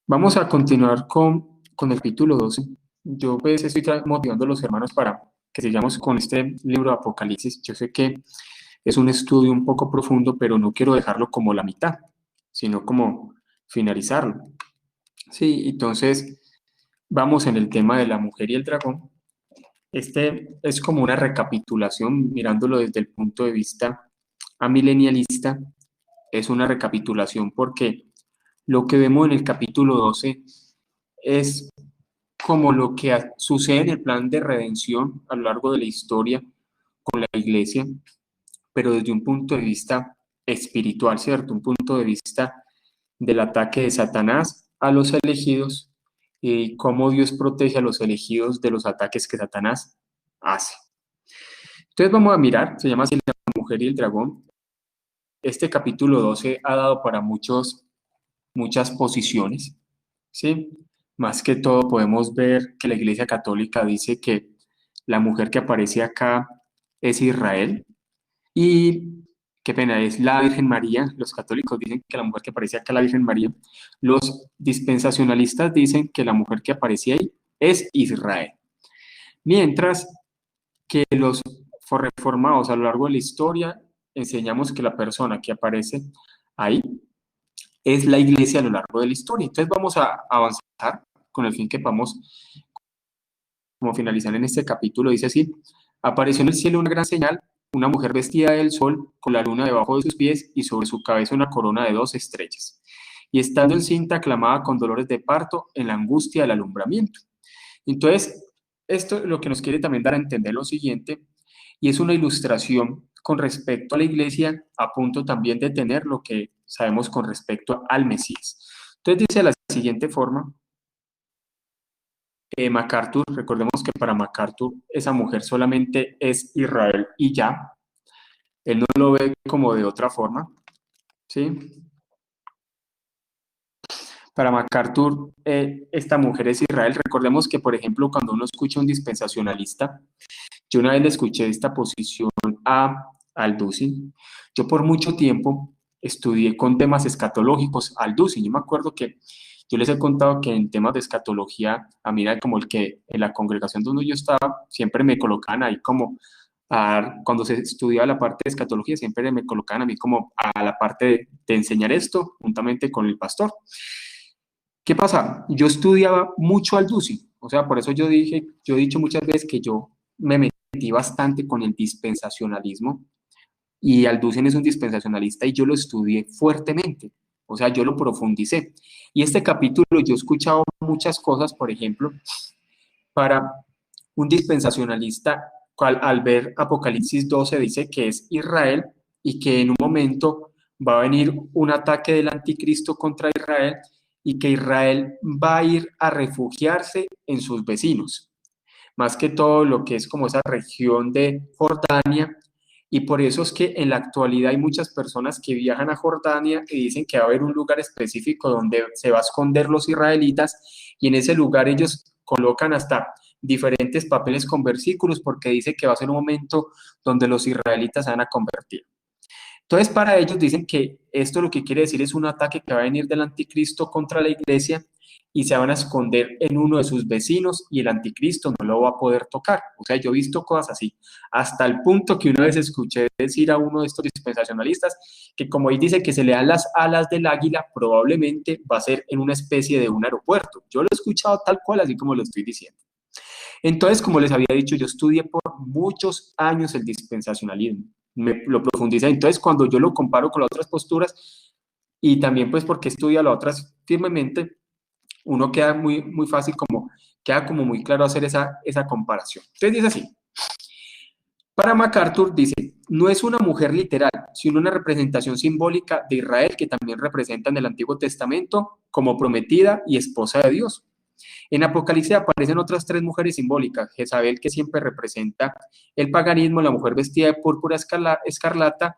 Vamos a continuar con el capítulo 12. Yo pues estoy motivando a los hermanos para que sigamos con este libro de Apocalipsis. Yo sé que es un estudio un poco profundo, pero no quiero dejarlo como la mitad, sino como finalizarlo. Sí, entonces vamos en el tema de la mujer y el dragón. Este es como una recapitulación, mirándolo desde el punto de vista amilenialista, es una recapitulación porque lo que vemos en el capítulo 12 es como lo que sucede en el plan de redención a lo largo de la historia con la iglesia, pero desde un punto de vista espiritual, ¿cierto? Un punto de vista del ataque de Satanás a los elegidos y cómo Dios protege a los elegidos de los ataques que Satanás hace. Entonces vamos a mirar, se llama así La mujer y el dragón. Este capítulo 12 ha dado para muchas posiciones, ¿sí? Más que todo podemos ver que la Iglesia Católica dice que la mujer que aparece acá es Israel y, qué pena, es la Virgen María. Los católicos dicen que la mujer que aparece acá es la Virgen María. Los dispensacionalistas dicen que la mujer que aparece ahí es Israel. Mientras que los reformados a lo largo de la historia enseñamos que la persona que aparece ahí es la iglesia a lo largo de la historia. Entonces vamos a avanzar con el fin que podamos, como finalizar en este capítulo, dice así: apareció en el cielo una gran señal, una mujer vestida del sol, con la luna debajo de sus pies y sobre su cabeza una corona de 2 estrellas. Y estando encinta, clamaba con dolores de parto en la angustia del alumbramiento. Entonces, esto lo que nos quiere también dar a entender lo siguiente, y es una ilustración con respecto a la iglesia, a punto también de tener lo que sabemos con respecto al Mesías. Entonces dice de la siguiente forma, MacArthur, recordemos que para MacArthur esa mujer solamente es Israel y ya, él no lo ve como de otra forma, ¿sí? Para MacArthur, esta mujer es Israel. Recordemos que, por ejemplo, cuando uno escucha a un dispensacionalista, yo una vez le escuché esta posición a Alducin. Yo por mucho tiempo estudié con temas escatológicos Alducin. Yo me acuerdo que yo les he contado que en temas de escatología, a mí era como el que en la congregación donde yo estaba, siempre me colocaban ahí como, cuando se estudiaba la parte de escatología, siempre me colocaban a mí como a la parte de enseñar esto juntamente con el pastor. ¿Qué pasa? Yo estudiaba mucho Alducin, o sea, por eso yo he dicho muchas veces que yo me metí bastante con el dispensacionalismo y Alducin es un dispensacionalista y yo lo estudié fuertemente, o sea, yo lo profundicé. Y este capítulo yo he escuchado muchas cosas, por ejemplo, para un dispensacionalista, cual al ver Apocalipsis 12 dice que es Israel y que en un momento va a venir un ataque del anticristo contra Israel y que Israel va a ir a refugiarse en sus vecinos, más que todo lo que es como esa región de Jordania, y por eso es que en la actualidad hay muchas personas que viajan a Jordania y dicen que va a haber un lugar específico donde se va a esconder los israelitas, y en ese lugar ellos colocan hasta diferentes papeles con versículos porque dice que va a ser un momento donde los israelitas se van a convertir. Entonces, para ellos dicen que esto lo que quiere decir es un ataque que va a venir del anticristo contra la iglesia y se van a esconder en uno de sus vecinos y el anticristo no lo va a poder tocar. O sea, yo he visto cosas así, hasta el punto que una vez escuché decir a uno de estos dispensacionalistas que como él dice que se le dan las alas del águila, probablemente va a ser en una especie de un aeropuerto. Yo lo he escuchado tal cual, así como lo estoy diciendo. Entonces, como les había dicho, yo estudié por muchos años el dispensacionalismo, me lo profundicé. Entonces, cuando yo lo comparo con las otras posturas y también pues porque estudia las otras firmemente, uno queda muy fácil como, queda como muy claro hacer esa comparación. Entonces dice así, para MacArthur dice, no es una mujer literal, sino una representación simbólica de Israel que también representa en el Antiguo Testamento como prometida y esposa de Dios. En Apocalipsis aparecen otras 3 mujeres simbólicas: Jezabel, que siempre representa el paganismo, la mujer vestida de púrpura escarlata,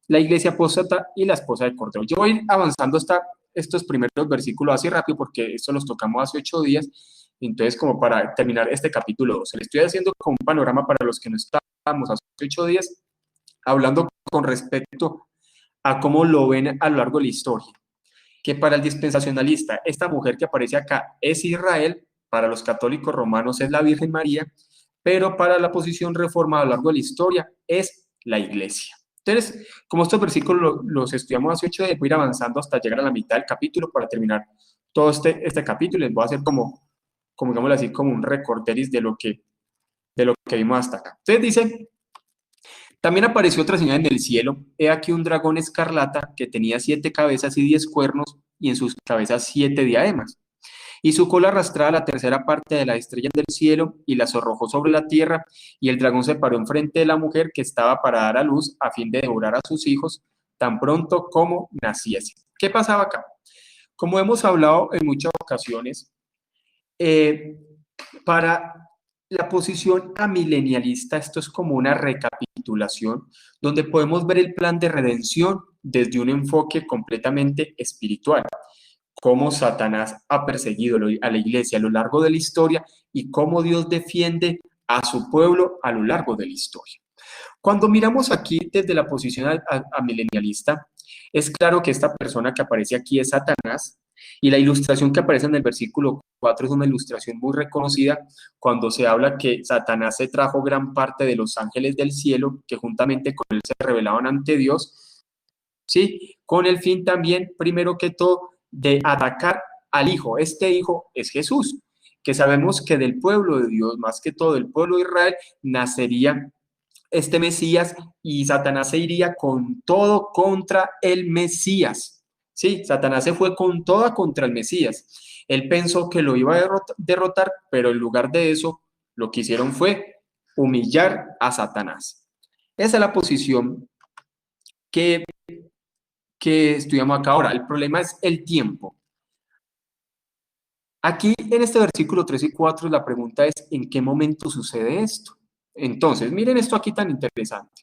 la iglesia apóstata y la esposa del Cordero. Yo voy avanzando hasta estos primeros versículos así rápido porque esto los tocamos hace 8 días, entonces como para terminar este capítulo 12. Le estoy haciendo como un panorama para los que no estábamos hace 8 días, hablando con respecto a cómo lo ven a lo largo de la historia. que para el dispensacionalista, esta mujer que aparece acá es Israel, para los católicos romanos es la Virgen María, pero para la posición reformada a lo largo de la historia es la Iglesia. Entonces, como estos versículos los estudiamos hace 8 días, voy a ir avanzando hasta llegar a la mitad del capítulo para terminar todo este capítulo. Les voy a hacer como digámoslo así, como un recorderis de lo que vimos hasta acá. Entonces dice, también apareció otra señal en el cielo. He aquí un dragón escarlata que tenía 7 cabezas y 10 cuernos, y en sus cabezas 7 diademas. Y su cola arrastraba la tercera parte de las estrellas del cielo y las arrojó sobre la tierra, y el dragón se paró enfrente de la mujer que estaba para dar a luz a fin de devorar a sus hijos tan pronto como naciese. ¿Qué pasaba acá? Como hemos hablado en muchas ocasiones, eh, para la posición amilenialista, esto es como una recapitulación, donde podemos ver el plan de redención desde un enfoque completamente espiritual, cómo Satanás ha perseguido a la iglesia a lo largo de la historia y cómo Dios defiende a su pueblo a lo largo de la historia. Cuando miramos aquí desde la posición amilenialista, es claro que esta persona que aparece aquí es Satanás, y la ilustración que aparece en el versículo 4 es una ilustración muy reconocida cuando se habla que Satanás se trajo gran parte de los ángeles del cielo que juntamente con él se rebelaban ante Dios, ¿sí? Con el fin también, primero que todo, de atacar al Hijo. Este Hijo es Jesús, que sabemos que del pueblo de Dios, más que todo del pueblo de Israel, nacería este Mesías, y Satanás se iría con todo contra el Mesías. Sí, Satanás se fue con toda contra el Mesías. Él pensó que lo iba a derrotar, pero en lugar de eso, lo que hicieron fue humillar a Satanás. Esa es la posición que, que estudiamos acá ahora. El problema es el tiempo. Aquí en este versículo 3 y 4 la pregunta es, ¿en qué momento sucede esto? Entonces, miren esto aquí tan interesante.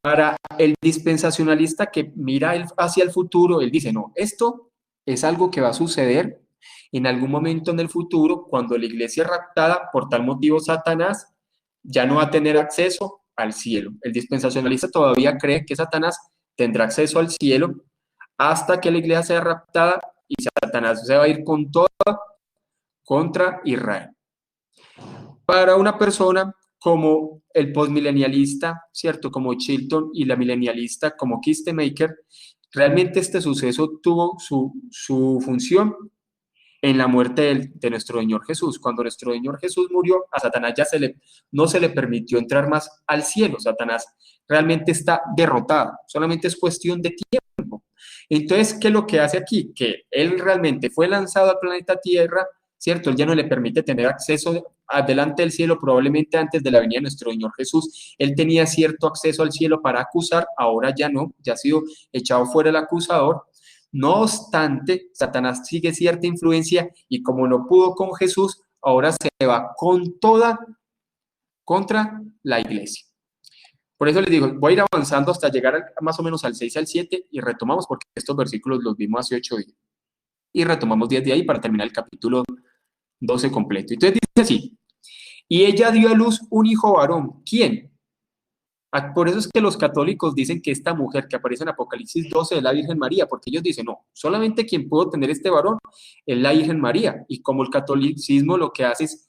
Para el dispensacionalista que mira hacia el futuro, él dice, no, esto es algo que va a suceder en algún momento en el futuro, cuando la iglesia es raptada, por tal motivo Satanás ya no va a tener acceso al cielo. El dispensacionalista todavía cree que Satanás tendrá acceso al cielo hasta que la iglesia sea raptada, y Satanás se va a ir con toda contra Israel. Para una persona como el postmilenialista, ¿cierto? Como Chilton, y la milenialista como Kistemaker, realmente este suceso tuvo su función en la muerte de nuestro Señor Jesús. Cuando nuestro Señor Jesús murió, a Satanás ya no se le permitió entrar más al cielo. Satanás realmente está derrotado, solamente es cuestión de tiempo. Entonces, ¿qué es lo que hace aquí? Que él realmente fue lanzado al planeta Tierra, ¿cierto? Él ya no le permite tener acceso adelante del cielo, probablemente antes de la venida de nuestro Señor Jesús. Él tenía cierto acceso al cielo para acusar, ahora ya no, ya ha sido echado fuera el acusador. No obstante, Satanás sigue cierta influencia, y como no pudo con Jesús, ahora se va con toda contra la iglesia. Por eso les digo, voy a ir avanzando hasta llegar más o menos al 6 al 7 y retomamos, porque estos versículos los vimos hace 8 días. Y retomamos 10 de ahí para terminar el capítulo 12 completo. Entonces dice así, y ella dio a luz un hijo varón. ¿Quién? Por eso es que los católicos dicen que esta mujer que aparece en Apocalipsis 12 es la Virgen María, porque ellos dicen, no, solamente quien pudo tener este varón es la Virgen María. Y como el catolicismo lo que hace es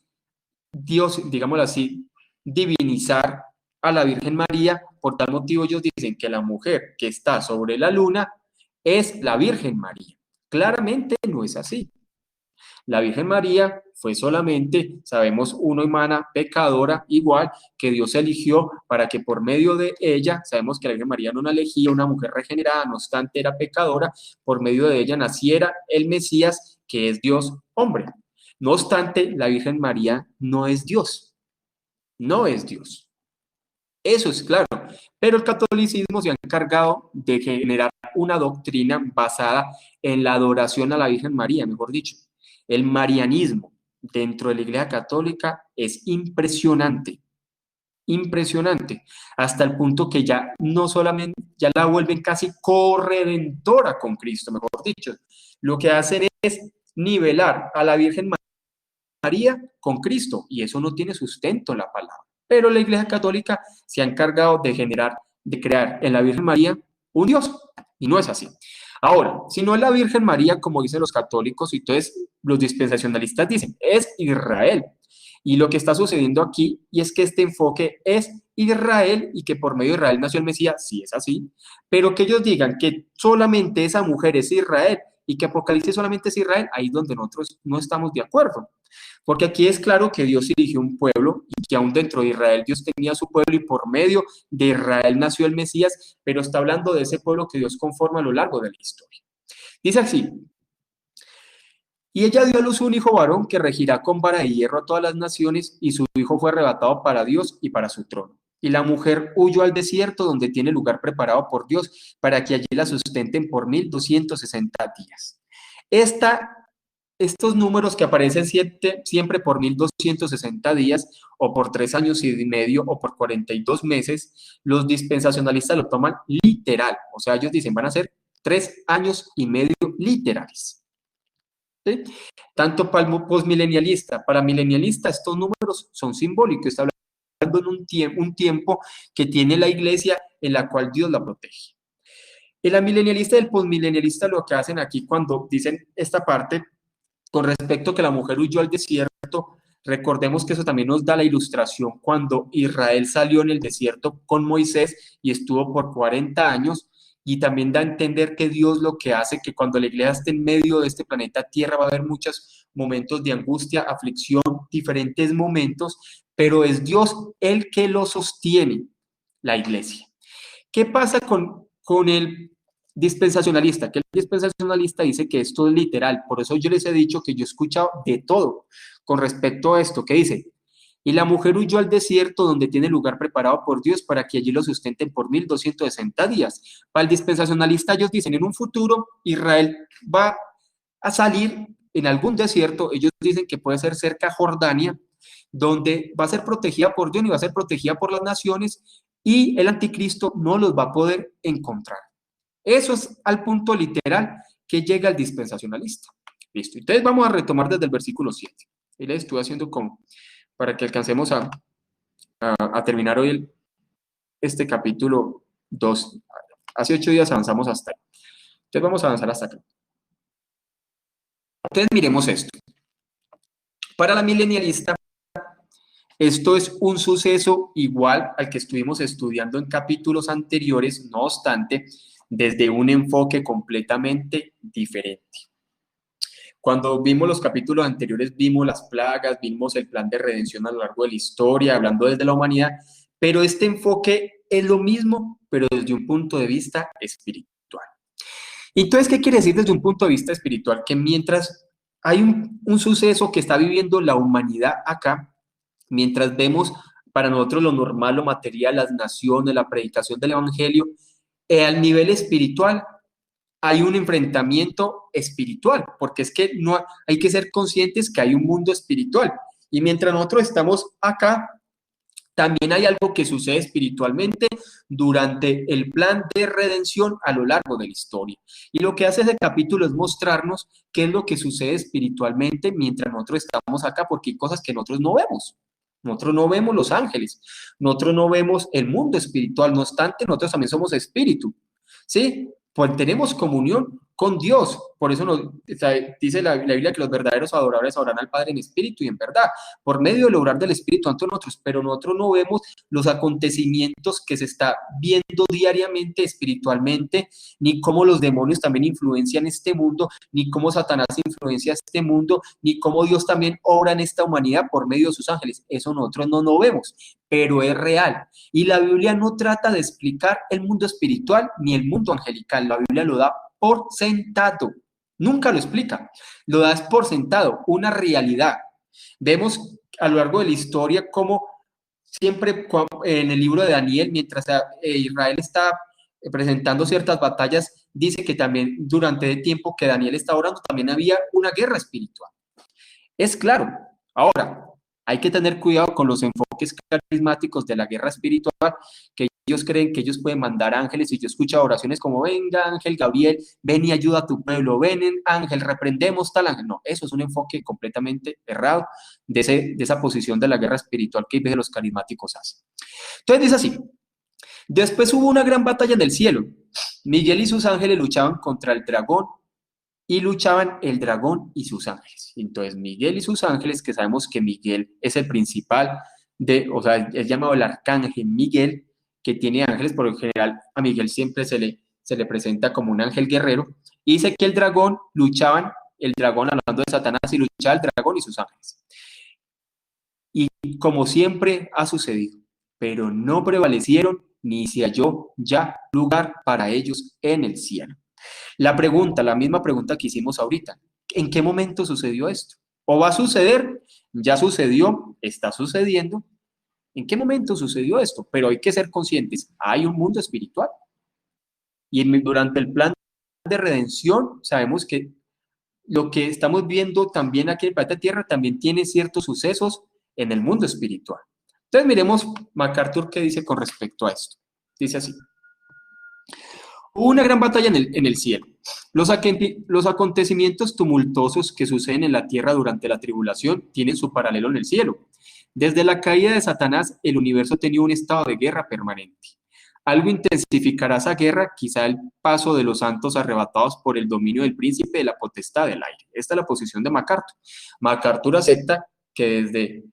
Dios, digámoslo así, divinizar a la Virgen María, por tal motivo ellos dicen que la mujer que está sobre la luna es la Virgen María. Claramente no es así. La Virgen María fue solamente, sabemos, una humana pecadora igual, que Dios eligió para que por medio de ella, sabemos que la Virgen María no la elegía, una mujer regenerada, no obstante era pecadora, por medio de ella naciera el Mesías, que es Dios hombre. No obstante, la Virgen María no es Dios, no es Dios. Eso es claro, pero el catolicismo se ha encargado de generar una doctrina basada en la adoración a la Virgen María, mejor dicho. El marianismo dentro de la Iglesia Católica es impresionante, impresionante, hasta el punto que ya no solamente, ya la vuelven casi corredentora con Cristo, mejor dicho. Lo que hacen es nivelar a la Virgen María con Cristo, y eso no tiene sustento en la palabra. Pero la Iglesia Católica se ha encargado de crear en la Virgen María un Dios, y no es así. Ahora, si no es la Virgen María, como dicen los católicos, entonces los dispensacionalistas dicen, es Israel. Y lo que está sucediendo aquí, y es que este enfoque es Israel y que por medio de Israel nació el Mesías, sí es así, pero que ellos digan que solamente esa mujer es Israel y que Apocalipsis solamente es Israel, ahí es donde nosotros no estamos de acuerdo. Porque aquí es claro que Dios eligió un pueblo y que aún dentro de Israel Dios tenía su pueblo y por medio de Israel nació el Mesías, pero está hablando de ese pueblo que Dios conforma a lo largo de la historia. Dice así, y ella dio a luz un hijo varón que regirá con vara de hierro a todas las naciones, y su hijo fue arrebatado para Dios y para su trono. Y la mujer huyó al desierto donde tiene lugar preparado por Dios para que allí la sustenten por 1260 días. Esta estos números que aparecen siempre por 1260 días o por 3 años y medio o por 42 meses, los dispensacionalistas lo toman literal. O sea, ellos dicen van a ser 3 años y medio literales. ¿Sí? Tanto para el postmilenialista, para milenialista, estos números son simbólicos. Está hablando en un tiempo que tiene la iglesia en la cual Dios la protege. El amilenialista y el postmilenialista lo que hacen aquí cuando dicen esta parte con respecto a que la mujer huyó al desierto, recordemos que eso también nos da la ilustración cuando Israel salió en el desierto con Moisés y estuvo por 40 años, y también da a entender que Dios lo que hace, que cuando la iglesia esté en medio de este planeta Tierra va a haber muchos momentos de angustia, aflicción, diferentes momentos, pero es Dios el que lo sostiene, la iglesia. ¿Qué pasa con el dispensacionalista? Que el dispensacionalista dice que esto es literal. Por eso yo les he dicho que yo he escuchado de todo con respecto a esto, que dice, y la mujer huyó al desierto donde tiene lugar preparado por Dios para que allí lo sustenten por 1260 días. Para el dispensacionalista ellos dicen, en un futuro Israel va a salir en algún desierto, ellos dicen que puede ser cerca a Jordania, donde va a ser protegida por Dios y va a ser protegida por las naciones, y el anticristo no los va a poder encontrar. Eso es al punto literal que llega el dispensacionalista. Listo. Entonces vamos a retomar desde el versículo 7. Y les estoy haciendo como para que alcancemos a terminar hoy este capítulo 2. Hace 8 días avanzamos hasta ahí. Entonces vamos a avanzar hasta acá. Entonces miremos esto. Para la milenialista, esto es un suceso igual al que estuvimos estudiando en capítulos anteriores, no obstante, desde un enfoque completamente diferente. Cuando vimos los capítulos anteriores, vimos las plagas, vimos el plan de redención a lo largo de la historia, hablando desde la humanidad, pero este enfoque es lo mismo, pero desde un punto de vista espiritual. Entonces, ¿qué quiere decir desde un punto de vista espiritual? Que mientras hay un suceso que está viviendo la humanidad acá, mientras vemos para nosotros lo normal, lo material, las naciones, la predicación del evangelio, al nivel espiritual hay un enfrentamiento espiritual, porque es que no hay que ser conscientes que hay un mundo espiritual. Y mientras nosotros estamos acá, también hay algo que sucede espiritualmente durante el plan de redención a lo largo de la historia. Y lo que hace ese capítulo es mostrarnos qué es lo que sucede espiritualmente mientras nosotros estamos acá, porque hay cosas que nosotros no vemos. Nosotros no vemos los ángeles, nosotros no vemos el mundo espiritual, no obstante, nosotros también somos espíritu, ¿sí? Pues tenemos comunión con Dios, por eso dice la Biblia que los verdaderos adoradores adorarán al Padre en espíritu y en verdad, por medio del obrar del Espíritu ante nosotros, pero nosotros no vemos los acontecimientos que se está viendo diariamente espiritualmente, ni cómo los demonios también influencian este mundo, ni cómo Satanás influencia este mundo, ni cómo Dios también obra en esta humanidad por medio de sus ángeles. Eso nosotros no lo vemos, pero es real. Y la Biblia no trata de explicar el mundo espiritual ni el mundo angelical. La Biblia lo da por sentado. Nunca lo explica. Lo da por sentado, una realidad. Vemos a lo largo de la historia cómo siempre en el libro de Daniel, mientras Israel está presentando ciertas batallas, dice que también durante el tiempo que Daniel está orando, también había una guerra espiritual. Es claro. Ahora, hay que tener cuidado con los enfoques carismáticos de la guerra espiritual, que ellos creen que ellos pueden mandar ángeles, y yo escucho oraciones como, venga ángel Gabriel, ven y ayuda a tu pueblo, ven ángel, reprendemos tal ángel. No, eso es un enfoque completamente errado de esa posición de la guerra espiritual que a veces los carismáticos hacen. Entonces dice así, Después hubo una gran batalla en el cielo. Miguel y sus ángeles luchaban contra el dragón y luchaban el dragón y sus ángeles. Entonces Miguel y sus ángeles, que sabemos que Miguel es el principal o sea, es llamado el arcángel Miguel, que tiene ángeles, por lo general a Miguel siempre se le presenta como un ángel guerrero, y dice que el dragón hablando de Satanás, y luchaba el dragón y sus ángeles. Y como siempre ha sucedido, pero no prevalecieron ni se halló ya lugar para ellos en el cielo. La misma pregunta que hicimos ahorita, ¿en qué momento sucedió esto? ¿O va a suceder? Ya sucedió, está sucediendo. ¿En qué momento sucedió esto? Pero hay que ser conscientes, hay un mundo espiritual. Y durante el plan de redención sabemos que lo que estamos viendo también aquí en el planeta Tierra también tiene ciertos sucesos en el mundo espiritual. Entonces miremos MacArthur qué dice con respecto a esto. Dice así. Hubo una gran batalla en el cielo. Los acontecimientos tumultuosos que suceden en la tierra durante la tribulación tienen su paralelo en el cielo. Desde la caída de Satanás, el universo tenía un estado de guerra permanente. Algo intensificará esa guerra, quizá el paso de los santos arrebatados por el dominio del príncipe de la potestad del aire. Esta es la posición de MacArthur. MacArthur acepta que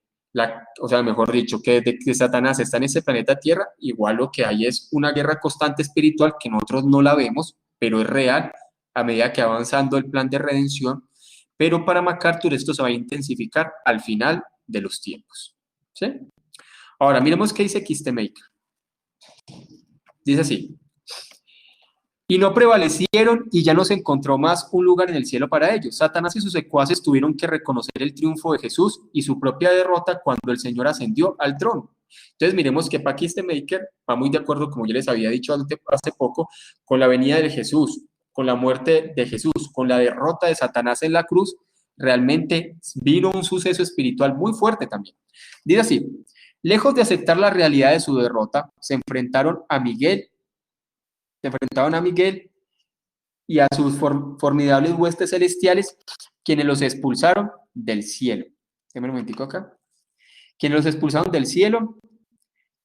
o sea, mejor dicho, que desde que Satanás está en ese planeta Tierra, igual lo que hay es una guerra constante espiritual que nosotros no la vemos, pero es real a medida que va avanzando el plan de redención. Pero para MacArthur esto se va a intensificar al final de los tiempos. ¿Sí? Ahora, miremos qué dice Kistemaker. Dice así. Y no prevalecieron y ya no se encontró más un lugar en el cielo para ellos. Satanás y sus secuaces tuvieron que reconocer el triunfo de Jesús y su propia derrota cuando el Señor ascendió al trono. Entonces miremos que Kistemaker va muy de acuerdo, como yo les había dicho hace poco, con la venida de Jesús, con la muerte de Jesús, con la derrota de Satanás en la cruz. Realmente vino un suceso espiritual muy fuerte también. Dice así, lejos de aceptar la realidad de su derrota, se enfrentaron a Miguel y a sus formidables huestes celestiales, quienes los expulsaron del cielo. Déjame un momentico acá. Quienes los expulsaron del cielo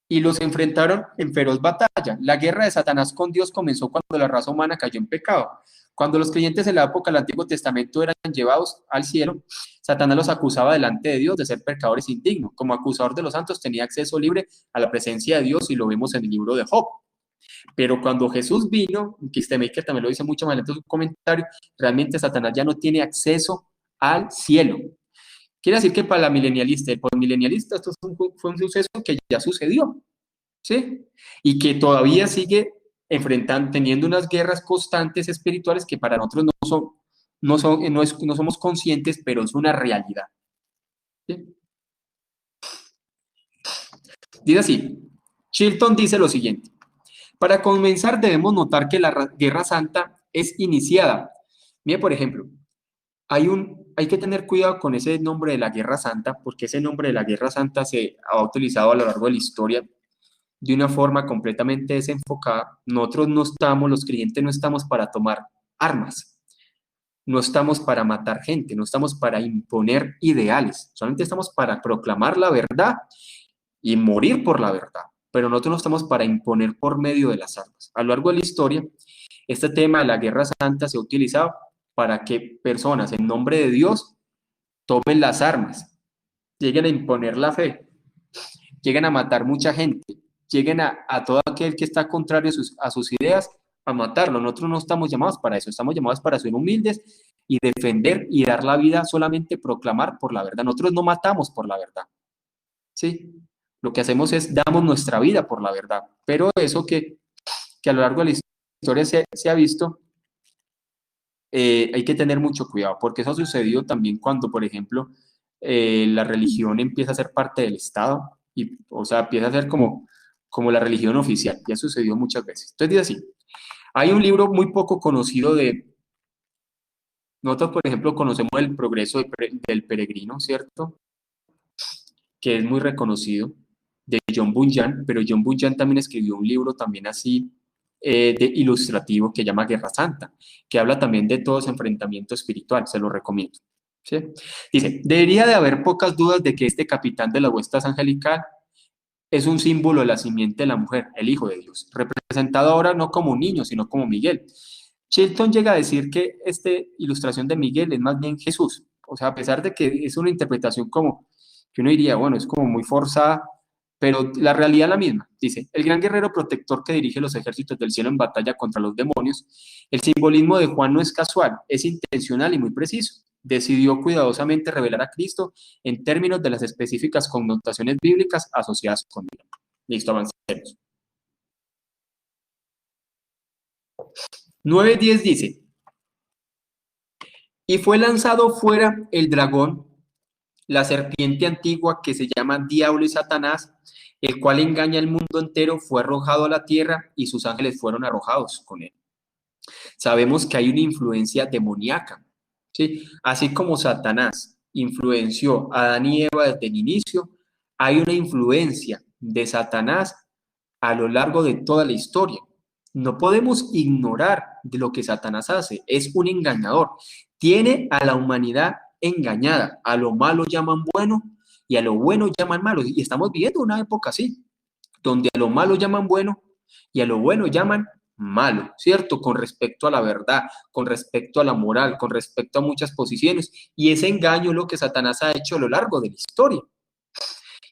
y los enfrentaron en feroz batalla. La guerra de Satanás con Dios comenzó cuando la raza humana cayó en pecado. Cuando los creyentes en la época del Antiguo Testamento eran llevados al cielo, Satanás los acusaba delante de Dios de ser pecadores indignos. Como acusador de los santos tenía acceso libre a la presencia de Dios y lo vemos en el libro de Job. Pero cuando Jesús vino, Kistemaker también lo dice mucho más adelante en su comentario, realmente Satanás ya no tiene acceso al cielo. Quiere decir que para la milenialista y el postmilenialista esto fue un suceso que ya sucedió, ¿sí? Y que todavía sigue teniendo unas guerras constantes espirituales que para nosotros no somos conscientes, pero es una realidad. ¿Sí? Dice así, Chilton dice lo siguiente. Para comenzar, debemos notar que la Guerra Santa es iniciada. Mire, por ejemplo, hay que tener cuidado con ese nombre de la Guerra Santa, porque ese nombre de la Guerra Santa se ha utilizado a lo largo de la historia de una forma completamente desenfocada. Nosotros los creyentes no estamos para tomar armas, no estamos para matar gente, no estamos para imponer ideales, solamente estamos para proclamar la verdad y morir por la verdad, pero nosotros no estamos para imponer por medio de las armas. A lo largo de la historia, este tema de la Guerra Santa se ha utilizado para que personas en nombre de Dios tomen las armas, lleguen a imponer la fe, lleguen a matar mucha gente, lleguen a todo aquel que está contrario a sus ideas, a matarlo. Nosotros no estamos llamados para eso, estamos llamados para ser humildes y defender y dar la vida solamente proclamar por la verdad. Nosotros no matamos por la verdad, ¿sí? Lo que hacemos es damos nuestra vida por la verdad, pero eso que a lo largo de la historia se ha visto, hay que tener mucho cuidado, porque eso ha sucedido también cuando, por ejemplo, la religión empieza a ser parte del Estado, o sea, empieza a ser como la religión oficial, ya sucedió muchas veces. Entonces dice así, hay un libro muy poco conocido nosotros, por ejemplo, conocemos el progreso del peregrino, ¿cierto? Que es muy reconocido, de John Bunyan, pero John Bunyan también escribió un libro también así de ilustrativo que llama Guerra Santa, que habla también de todo ese enfrentamiento espiritual, se lo recomiendo. ¿Sí? Dice, debería de haber pocas dudas de que este capitán de las huestes angelical es un símbolo de la simiente de la mujer, el Hijo de Dios, representado ahora no como un niño, sino como Miguel. Chilton llega a decir que esta ilustración de Miguel es más bien Jesús. O sea, a pesar de que es una interpretación como que uno diría, bueno, es como muy forzada, pero la realidad es la misma. Dice, el gran guerrero protector que dirige los ejércitos del cielo en batalla contra los demonios, el simbolismo de Juan no es casual, es intencional y muy preciso. Decidió cuidadosamente revelar a Cristo en términos de las específicas connotaciones bíblicas asociadas con él. Listo, avancemos. 9:10 dice, y fue lanzado fuera el dragón, la serpiente antigua que se llama Diablo y Satanás, el cual engaña al mundo entero, fue arrojado a la tierra y sus ángeles fueron arrojados con él. Sabemos que hay una influencia demoníaca, ¿sí? Así como Satanás influenció a Adán y Eva desde el inicio, hay una influencia de Satanás a lo largo de toda la historia. No podemos ignorar de lo que Satanás hace. Es un engañador. Tiene a la humanidad engañada. A lo malo llaman bueno y a lo bueno llaman malo. Y estamos viviendo una época así, donde a lo malo llaman bueno y a lo bueno llaman malo, ¿cierto? Con respecto a la verdad, con respecto a la moral, con respecto a muchas posiciones. Y ese engaño es lo que Satanás ha hecho a lo largo de la historia.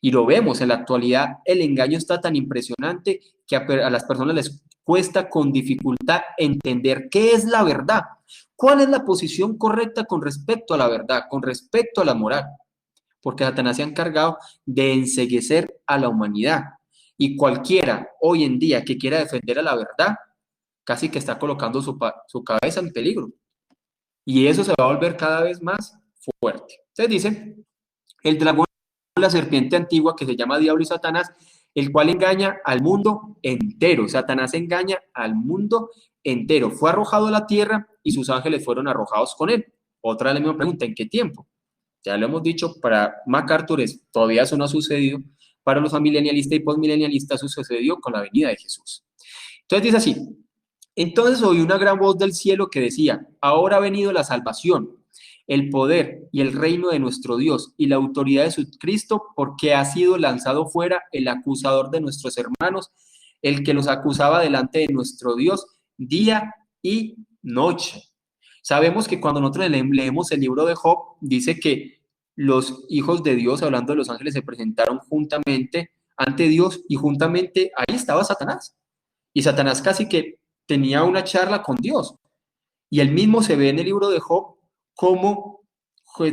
Y lo vemos en la actualidad, el engaño está tan impresionante que a las personas les cuesta con dificultad entender qué es la verdad, cuál es la posición correcta con respecto a la verdad, con respecto a la moral, porque Satanás se ha encargado de enceguecer a la humanidad. Y cualquiera hoy en día que quiera defender a la verdad, casi que está colocando su cabeza en peligro. Y eso se va a volver cada vez más fuerte. Entonces dice, el dragón, la serpiente antigua que se llama Diablo y Satanás, el cual engaña al mundo entero. Satanás engaña al mundo entero. Fue arrojado a la tierra y sus ángeles fueron arrojados con él. Otra vez la misma pregunta, ¿en qué tiempo? Ya lo hemos dicho, para MacArthur todavía eso no ha sucedido. Para los amilenialistas y postmilenialistas sucedió con la venida de Jesús. Entonces dice así, entonces oí una gran voz del cielo que decía, ahora ha venido la salvación, el poder y el reino de nuestro Dios y la autoridad de su Cristo, porque ha sido lanzado fuera el acusador de nuestros hermanos, el que los acusaba delante de nuestro Dios día y noche. Sabemos que cuando nosotros leemos el libro de Job, dice que los hijos de Dios, hablando de los ángeles, se presentaron juntamente ante Dios y juntamente ahí estaba Satanás. Y Satanás casi que tenía una charla con Dios. Y él mismo se ve en el libro de Job como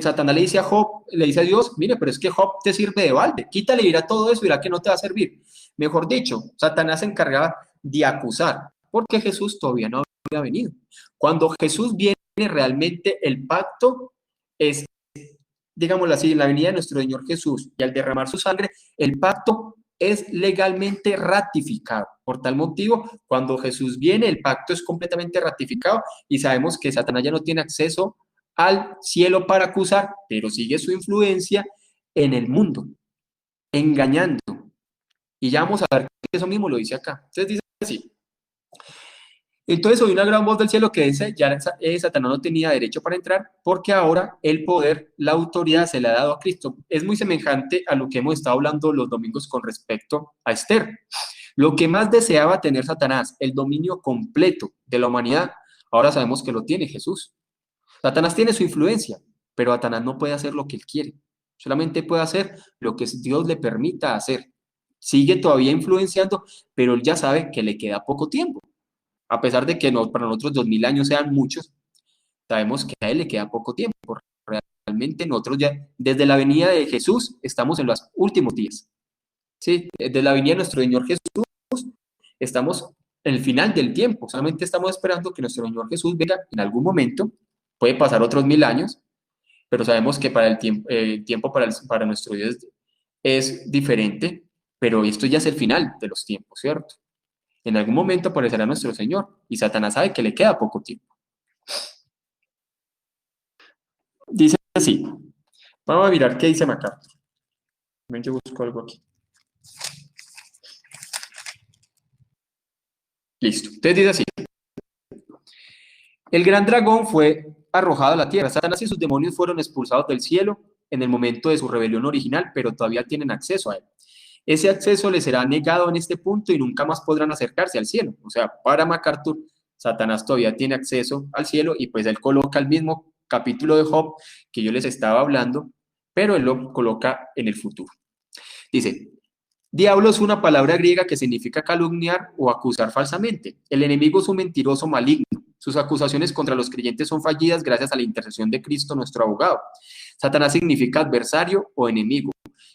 Satanás le dice a Job, le dice a Dios, mire, pero es que Job te sirve de balde, quítale, dirá todo eso, dirá que no te va a servir. Mejor dicho, Satanás se encargaba de acusar, porque Jesús todavía no había venido. Cuando Jesús viene, realmente el pacto es, digámoslo así, en la venida de nuestro Señor Jesús y al derramar su sangre, el pacto es legalmente ratificado. Por tal motivo, cuando Jesús viene, el pacto es completamente ratificado y sabemos que Satanás ya no tiene acceso al cielo para acusar, pero sigue su influencia en el mundo, engañando. Y ya vamos a ver que eso mismo lo dice acá. Entonces dice así. Entonces oí una gran voz del cielo que dice, ya Satanás no tenía derecho para entrar porque ahora el poder, la autoridad se le ha dado a Cristo. Es muy semejante a lo que hemos estado hablando los domingos con respecto a Esther. Lo que más deseaba tener Satanás, el dominio completo de la humanidad, ahora sabemos que lo tiene Jesús. Satanás tiene su influencia, pero Satanás no puede hacer lo que él quiere. Solamente puede hacer lo que Dios le permita hacer. Sigue todavía influenciando, pero él ya sabe que le queda poco tiempo. A pesar de que no, para nosotros 2000 años sean muchos, sabemos que a él le queda poco tiempo. Realmente nosotros ya, desde la venida de Jesús, estamos en los últimos días. ¿Sí? Desde la venida de nuestro Señor Jesús, estamos en el final del tiempo. Solamente estamos esperando que nuestro Señor Jesús venga en algún momento. Puede pasar otros 1000 años, pero sabemos que para el tiempo para nuestro Dios es diferente, pero esto ya es el final de los tiempos, ¿cierto? En algún momento aparecerá nuestro Señor y Satanás sabe que le queda poco tiempo. Dice así, vamos a mirar qué dice MacArthur. Yo busco algo aquí. Listo, entonces dice así. El gran dragón fue arrojado a la tierra. Satanás y sus demonios fueron expulsados del cielo en el momento de su rebelión original, pero todavía tienen acceso a él. Ese acceso les será negado en este punto y nunca más podrán acercarse al cielo. O sea, para MacArthur, Satanás todavía tiene acceso al cielo y pues él coloca el mismo capítulo de Job que yo les estaba hablando, pero él lo coloca en el futuro. Dice, diablo es una palabra griega que significa calumniar o acusar falsamente. El enemigo es un mentiroso maligno. Sus acusaciones contra los creyentes son fallidas gracias a la intercesión de Cristo, nuestro abogado. Satanás significa adversario o enemigo.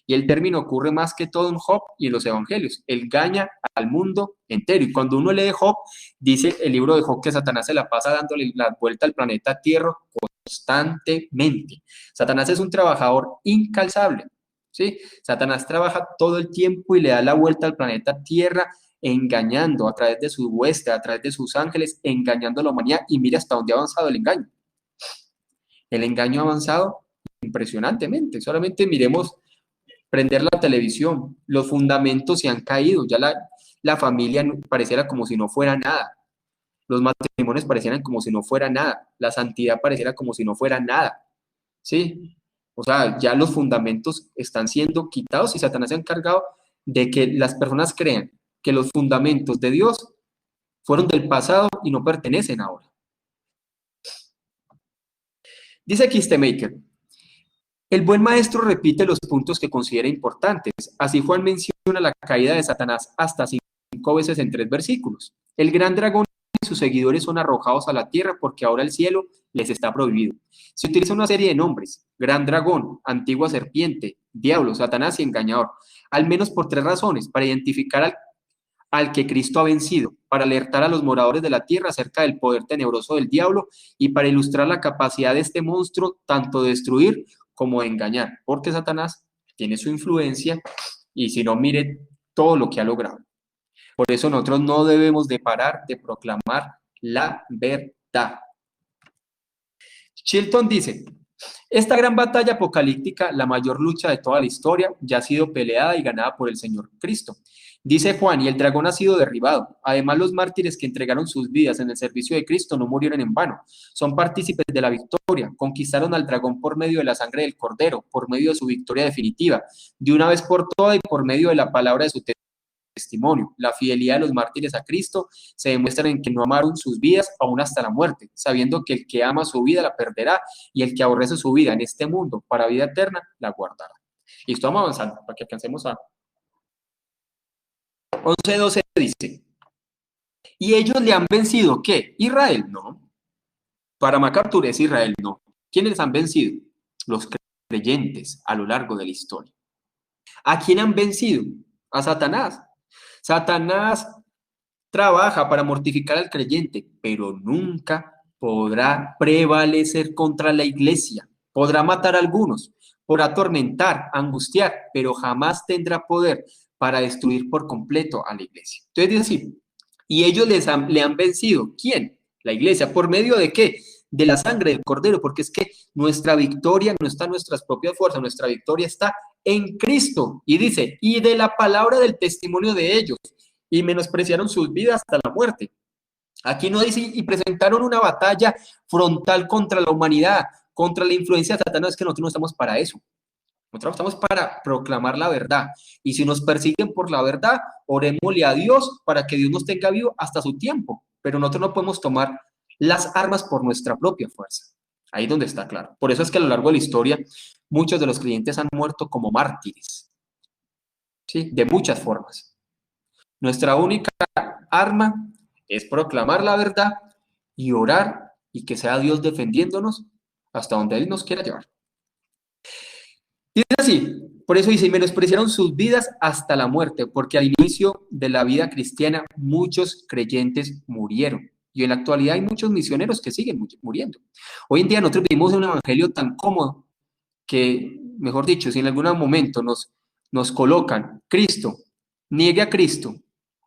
Y el término ocurre más que todo en Job y en los evangelios. Él engaña al mundo entero. Y cuando uno lee Job, dice el libro de Job que Satanás se la pasa dándole la vuelta al planeta Tierra constantemente. Satanás es un trabajador incansable. ¿Sí? Satanás trabaja todo el tiempo y le da la vuelta al planeta Tierra, engañando a través de su hueste, a través de sus ángeles, engañando a la humanidad. Y mira hasta dónde ha avanzado el engaño. El engaño ha avanzado impresionantemente. Solamente miremos, prender la televisión, los fundamentos se han caído, ya la familia pareciera como si no fuera nada. Los matrimonios parecieran como si no fuera nada. La santidad pareciera como si no fuera nada. ¿Sí? O sea, ya los fundamentos están siendo quitados y Satanás se ha encargado de que las personas crean que los fundamentos de Dios fueron del pasado y no pertenecen ahora. Dice Kistemaker, el buen maestro repite los puntos que considera importantes. Así Juan menciona la caída de Satanás hasta 5 veces en 3 versículos. El gran dragón y sus seguidores son arrojados a la tierra porque ahora el cielo les está prohibido. Se utiliza una serie de nombres: gran dragón, antigua serpiente, diablo, Satanás y engañador, al menos por 3 razones: para identificar al que Cristo ha vencido, para alertar a los moradores de la tierra acerca del poder tenebroso del diablo y para ilustrar la capacidad de este monstruo tanto de destruir como de engañar, porque Satanás tiene su influencia y si no, mire todo lo que ha logrado. Por eso nosotros no debemos de parar de proclamar la verdad. Chilton dice, esta gran batalla apocalíptica, la mayor lucha de toda la historia, ya ha sido peleada y ganada por el Señor Cristo. Dice Juan, y el dragón ha sido derribado. Además, los mártires que entregaron sus vidas en el servicio de Cristo no murieron en vano. Son partícipes de la victoria. Conquistaron al dragón por medio de la sangre del Cordero, por medio de su victoria definitiva, de una vez por todas y por medio de la palabra de su testimonio. La fidelidad de los mártires a Cristo se demuestra en que no amaron sus vidas aún hasta la muerte, sabiendo que el que ama su vida la perderá y el que aborrece su vida en este mundo para vida eterna la guardará. Y estamos avanzando para que alcancemos a 11:12 dice, y ellos le han vencido, ¿qué? Israel, no. Para MacArthur es Israel, no. ¿Quiénes han vencido? Los creyentes a lo largo de la historia. ¿A quién han vencido? A Satanás. Satanás trabaja para mortificar al creyente, pero nunca podrá prevalecer contra la iglesia. Podrá matar a algunos, podrá atormentar, angustiar, pero jamás tendrá poder para destruir por completo a la iglesia. Entonces dice así, y ellos le han vencido. ¿Quién? La iglesia. ¿Por medio de qué? De la sangre del Cordero, porque es que nuestra victoria no está en nuestras propias fuerzas, nuestra victoria está en Cristo. Y dice, y de la palabra del testimonio de ellos, y menospreciaron sus vidas hasta la muerte. Aquí no dice, y presentaron una batalla frontal contra la humanidad, contra la influencia de Satanás, que nosotros no estamos para eso. Nosotros estamos para proclamar la verdad. Y si nos persiguen por la verdad, orémosle a Dios para que Dios nos tenga vivo hasta su tiempo. Pero nosotros no podemos tomar las armas por nuestra propia fuerza. Ahí es donde está claro. Por eso es que a lo largo de la historia, muchos de los creyentes han muerto como mártires. ¿Sí? De muchas formas. Nuestra única arma es proclamar la verdad y orar y que sea Dios defendiéndonos hasta donde Él nos quiera llevar. Dice así, por eso dice, y menospreciaron sus vidas hasta la muerte, porque al inicio de la vida cristiana muchos creyentes murieron. Y en la actualidad hay muchos misioneros que siguen muriendo. Hoy en día nosotros vivimos un evangelio tan cómodo que, mejor dicho, si en algún momento nos colocan Cristo, niegue a Cristo,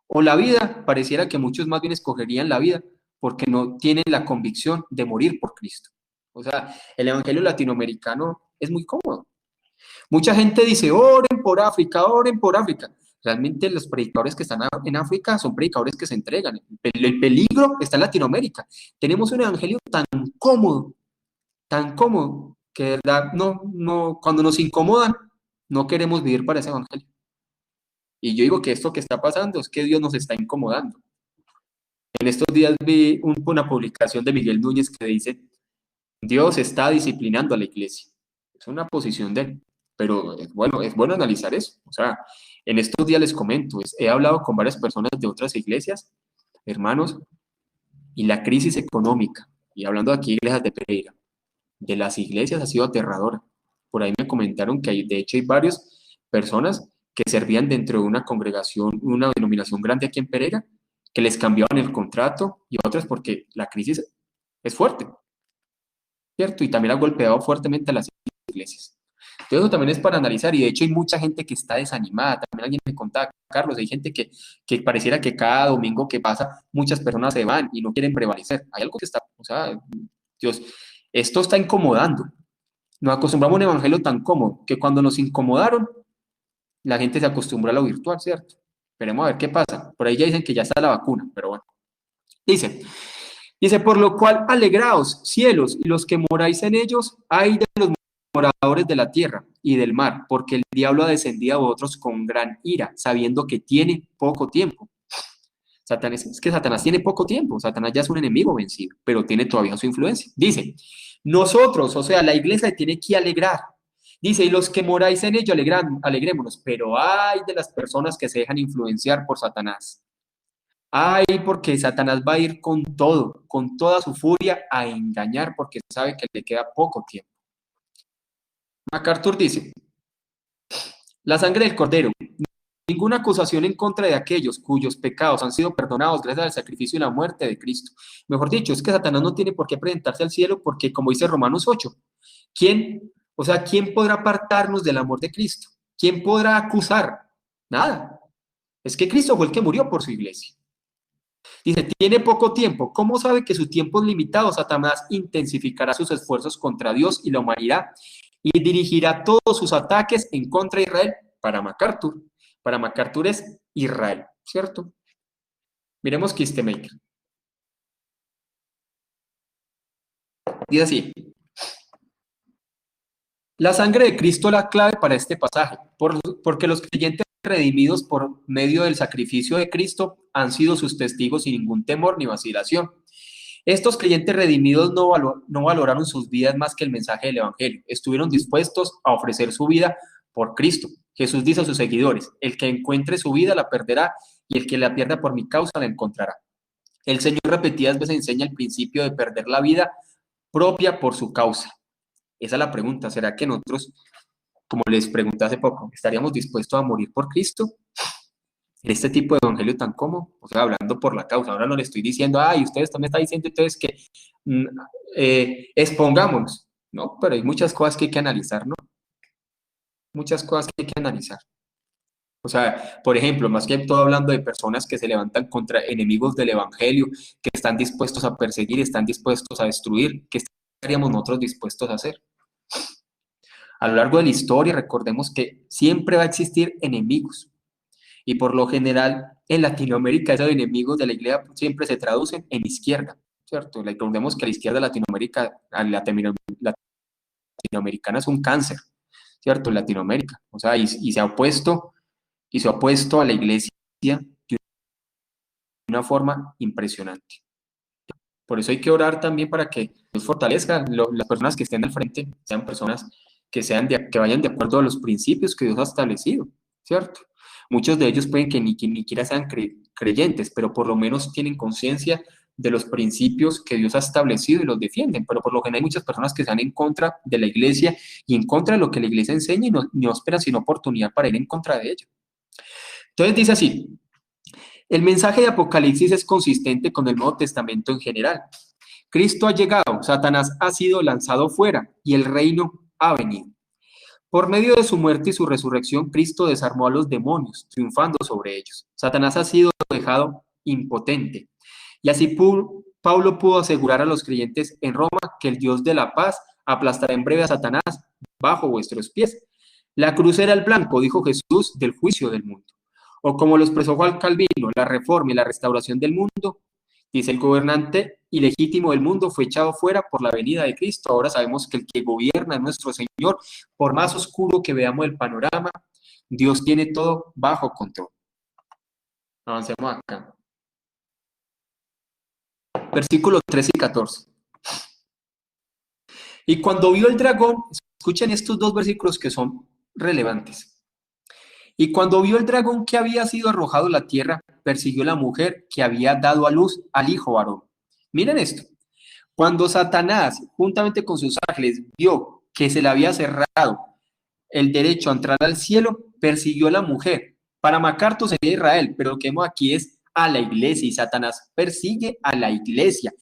o la vida, pareciera que muchos más bien escogerían la vida porque no tienen la convicción de morir por Cristo. O sea, el evangelio latinoamericano es muy cómodo. Mucha gente dice, oren por África, oren por África. Realmente los predicadores que están en África son predicadores que se entregan. El peligro está en Latinoamérica. Tenemos un evangelio tan cómodo, que de verdad, no, cuando nos incomodan, no queremos vivir para ese evangelio. Y yo digo que esto que está pasando es que Dios nos está incomodando. En estos días vi una publicación de Miguel Núñez que dice, Dios está disciplinando a la iglesia. Es una posición de él, pero es bueno analizar eso. O sea, en estos días les comento, he hablado con varias personas de otras iglesias, hermanos, y la crisis económica, y hablando aquí de iglesias de Pereira, de las iglesias ha sido aterradora. Por ahí me comentaron que de hecho hay varias personas que servían dentro de una congregación, una denominación grande aquí en Pereira, que les cambiaban el contrato y otras porque la crisis es fuerte, ¿cierto? Y también ha golpeado fuertemente a las iglesias. Entonces eso también es para analizar y de hecho hay mucha gente que está desanimada. También alguien me contaba, Carlos, hay gente que pareciera que cada domingo que pasa muchas personas se van y no quieren prevalecer. Hay algo que está, o sea, Dios, esto está incomodando. Nos acostumbramos a un evangelio tan cómodo que cuando nos incomodaron, la gente se acostumbró a lo virtual, ¿cierto? Esperemos a ver qué pasa. Por ahí ya dicen que ya está la vacuna, pero bueno. Dice, por lo cual alegraos, cielos, y los que moráis en ellos, ay de los moradores de la tierra y del mar, porque el diablo ha descendido a vosotros con gran ira, sabiendo que tiene poco tiempo. Es que Satanás tiene poco tiempo, Satanás ya es un enemigo vencido, pero tiene todavía su influencia. Dice, nosotros, o sea, la iglesia tiene que alegrar. Dice, y los que moráis en ello, alegrémonos, pero ay de las personas que se dejan influenciar por Satanás. Ay, porque Satanás va a ir con todo, con toda su furia a engañar porque sabe que le queda poco tiempo. MacArthur dice, la sangre del cordero, ninguna acusación en contra de aquellos cuyos pecados han sido perdonados gracias al sacrificio y la muerte de Cristo. Mejor dicho, es que Satanás no tiene por qué presentarse al cielo porque, como dice Romanos 8, ¿quién podrá apartarnos del amor de Cristo? ¿Quién podrá acusar? Nada. Es que Cristo fue el que murió por su iglesia. Dice, tiene poco tiempo. ¿Cómo sabe que su tiempo es limitado? Satanás intensificará sus esfuerzos contra Dios y la humanidad y dirigirá todos sus ataques en contra de Israel para MacArthur. Para MacArthur es Israel, ¿cierto? Miremos Kistemaker. Dice así, la sangre de Cristo es la clave para este pasaje, porque los creyentes redimidos por medio del sacrificio de Cristo han sido sus testigos sin ningún temor ni vacilación. Estos creyentes redimidos no valoraron sus vidas más que el mensaje del Evangelio. Estuvieron dispuestos a ofrecer su vida por Cristo. Jesús dice a sus seguidores, el que encuentre su vida la perderá y el que la pierda por mi causa la encontrará. El Señor repetidas veces enseña el principio de perder la vida propia por su causa. Esa es la pregunta. ¿Será que nosotros, como les pregunté hace poco, estaríamos dispuestos a morir por Cristo? En este tipo de evangelio tan cómodo, o sea, hablando por la causa. Ahora no le estoy diciendo, ay, ustedes también están diciendo entonces que expongámonos, ¿no? Pero hay muchas cosas que hay que analizar, ¿no? Muchas cosas que hay que analizar. O sea, por ejemplo, más que todo hablando de personas que se levantan contra enemigos del evangelio, que están dispuestos a perseguir, están dispuestos a destruir, ¿qué estaríamos nosotros dispuestos a hacer? A lo largo de la historia, recordemos que siempre va a existir enemigos. Y por lo general, en Latinoamérica, esos enemigos de la iglesia siempre se traducen en izquierda, ¿cierto? Recordemos que la izquierda latinoamericana es un cáncer, ¿cierto? En Latinoamérica. O sea, y se ha opuesto a la iglesia de una forma impresionante. Por eso hay que orar también para que Dios fortalezca las personas que estén al frente, sean personas que vayan de acuerdo a los principios que Dios ha establecido, ¿cierto? Muchos de ellos pueden que ni siquiera sean creyentes, pero por lo menos tienen conciencia de los principios que Dios ha establecido y los defienden, pero por lo general hay muchas personas que están en contra de la iglesia y en contra de lo que la iglesia enseña y no esperan sino oportunidad para ir en contra de ella. Entonces dice así, el mensaje de Apocalipsis es consistente con el Nuevo Testamento en general. Cristo ha llegado, Satanás ha sido lanzado fuera y el reino ha venido. Por medio de su muerte y su resurrección, Cristo desarmó a los demonios, triunfando sobre ellos. Satanás ha sido dejado impotente. Y así Pablo pudo asegurar a los creyentes en Roma que el Dios de la paz aplastará en breve a Satanás bajo vuestros pies. La cruz era el blanco, dijo Jesús, del juicio del mundo. O como lo expresó Juan Calvino, la reforma y la restauración del mundo, dice el gobernante ilegítimo del mundo fue echado fuera por la venida de Cristo. Ahora sabemos que el que gobierna es nuestro Señor. Por más oscuro que veamos el panorama, Dios tiene todo bajo control. Avancemos acá. Versículos 13 y 14. Y cuando vio el dragón, escuchen estos dos versículos que son relevantes. Y cuando vio el dragón que había sido arrojado a la tierra, persiguió a la mujer que había dado a luz al hijo varón. Miren esto. Cuando Satanás, juntamente con sus ángeles, vio que se le había cerrado el derecho a entrar al cielo, persiguió a la mujer. Para MacArthur sería Israel, pero lo que vemos aquí es a la iglesia, y Satanás persigue a la iglesia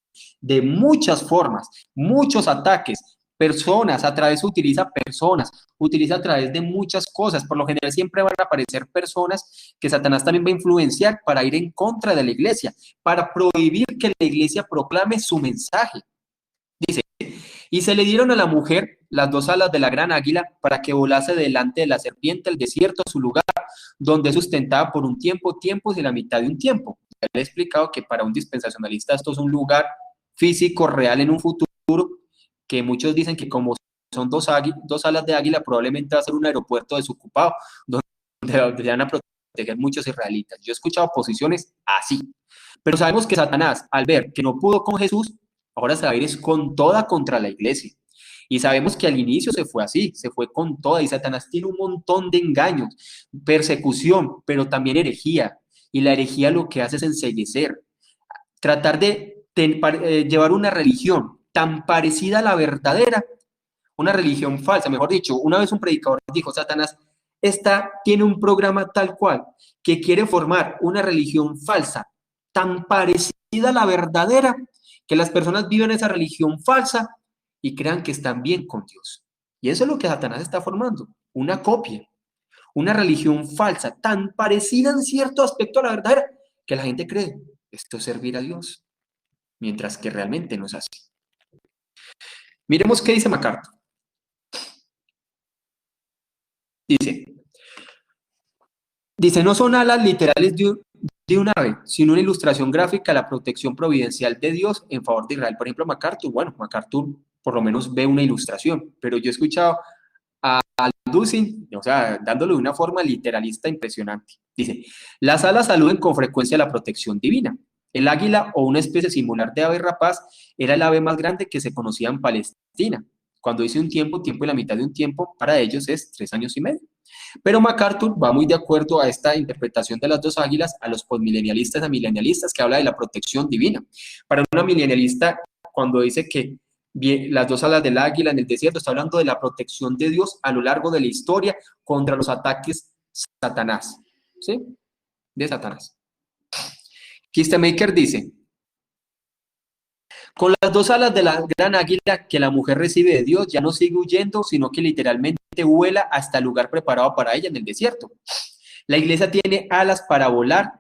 de muchas formas, muchos ataques, personas, a través utiliza personas, utiliza a través de muchas cosas. Por lo general siempre van a aparecer personas que Satanás también va a influenciar para ir en contra de la iglesia, para prohibir que la iglesia proclame su mensaje. Dice, y se le dieron a la mujer las dos alas de la gran águila para que volase delante de la serpiente al desierto, a su lugar, donde sustentaba por un tiempo, tiempos y la mitad de un tiempo. Ya le he explicado que para un dispensacionalista esto es un lugar físico real en un futuro, que muchos dicen que como son dos alas de águila, probablemente va a ser un aeropuerto desocupado, donde van a proteger muchos israelitas. Yo he escuchado posiciones así, pero sabemos que Satanás, al ver que no pudo con Jesús, ahora se va a ir con toda contra la iglesia. Y sabemos que al inicio se fue así, se fue con toda, y Satanás tiene un montón de engaños, persecución, pero también herejía. Y la herejía lo que hace es enceguecer, tratar de llevar una religión tan parecida a la verdadera, una religión falsa, mejor dicho. Una vez un predicador dijo, Satanás tiene un programa tal cual, que quiere formar una religión falsa, tan parecida a la verdadera, que las personas viven esa religión falsa y crean que están bien con Dios. Y eso es lo que Satanás está formando, una copia, una religión falsa, tan parecida en cierto aspecto a la verdadera, que la gente cree, esto es servir a Dios, mientras que realmente no es así. Miremos qué dice MacArthur. Dice, no son alas literales de un ave, sino una ilustración gráfica a la protección providencial de Dios en favor de Israel. Por ejemplo, MacArthur por lo menos ve una ilustración, pero yo he escuchado a Dussin, o sea, dándole una forma literalista impresionante. Dice, las alas aluden con frecuencia a la protección divina. El águila, o una especie similar de ave rapaz, era el ave más grande que se conocía en Palestina. Cuando dice un tiempo, tiempo y la mitad de un tiempo, para ellos es 3 años y medio. Pero MacArthur va muy de acuerdo a esta interpretación de las dos águilas, a los postmilenialistas, a milenialistas, que habla de la protección divina. Para una milenialista, cuando dice que las dos alas del águila en el desierto, está hablando de la protección de Dios a lo largo de la historia contra los ataques Satanás, ¿sí? De Satanás. Kistemaker dice, con las dos alas de la gran águila que la mujer recibe de Dios, ya no sigue huyendo, sino que literalmente vuela hasta el lugar preparado para ella en el desierto. La iglesia tiene alas para volar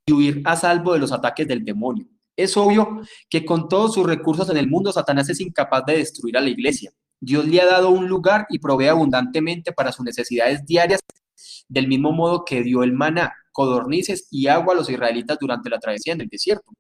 y huir a salvo de los ataques del demonio. Es obvio que con todos sus recursos en el mundo, Satanás es incapaz de destruir a la iglesia. Dios le ha dado un lugar y provee abundantemente para sus necesidades diarias, del mismo modo que dio el maná, codornices y agua a los israelitas durante la travesía en el desierto.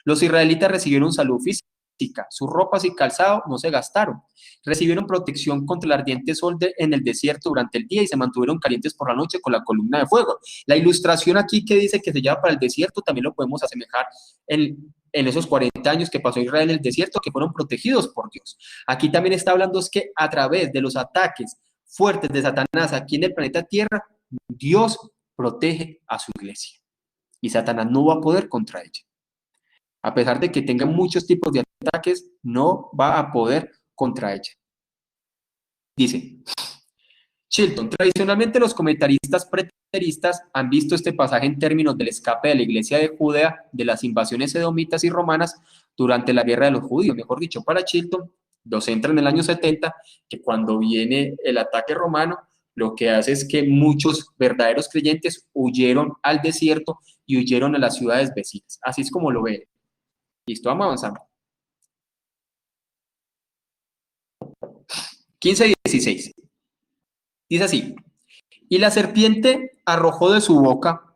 Los israelitas recibieron salud física, sus ropas y calzado no se gastaron. Recibieron protección contra el ardiente sol en el desierto durante el día y se mantuvieron calientes por la noche con la columna de fuego. La ilustración aquí que dice que se lleva para el desierto también lo podemos asemejar en esos 40 años que pasó Israel en el desierto, que fueron protegidos por Dios. Aquí también está hablando es que a través de los ataques fuertes de Satanás aquí en el planeta Tierra, Dios protege a su iglesia y Satanás no va a poder contra ella. A pesar de que tenga muchos tipos de ataques, no va a poder contra ella. Dice, Chilton, tradicionalmente los comentaristas preteristas han visto este pasaje en términos del escape de la iglesia de Judea de las invasiones edomitas y romanas durante la guerra de los judíos. Mejor dicho, para Chilton, los entra en el año 70, que cuando viene el ataque romano, lo que hace es que muchos verdaderos creyentes huyeron al desierto y huyeron a las ciudades vecinas. Así es como lo ve. Listo, vamos avanzando. 15 y 16. Dice así, y la serpiente arrojó de su boca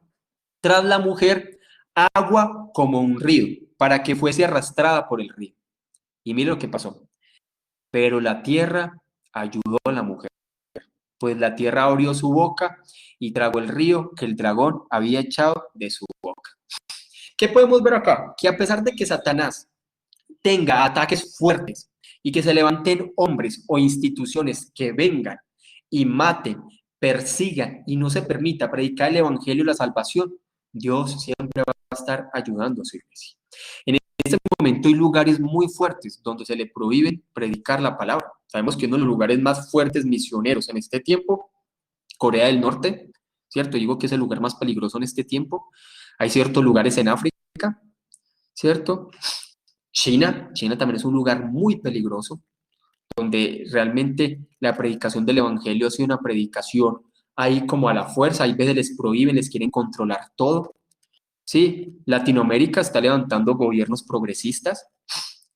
tras la mujer agua como un río, para que fuese arrastrada por el río. Y mire lo que pasó. Pero la tierra ayudó a la mujer, pues la tierra abrió su boca y tragó el río que el dragón había echado de su boca. ¿Qué podemos ver acá? Que a pesar de que Satanás tenga ataques fuertes y que se levanten hombres o instituciones que vengan y maten, persigan y no se permita predicar el evangelio y la salvación, Dios siempre va a estar ayudando a su iglesia. En este momento hay lugares muy fuertes donde se le prohíbe predicar la palabra. Sabemos que uno de los lugares más fuertes misioneros en este tiempo, Corea del Norte, ¿cierto? Digo que es el lugar más peligroso en este tiempo. Hay ciertos lugares en África, ¿cierto? China también es un lugar muy peligroso, donde realmente la predicación del evangelio ha sido una predicación ahí como a la fuerza, hay veces les prohíben, les quieren controlar todo. Sí, Latinoamérica está levantando gobiernos progresistas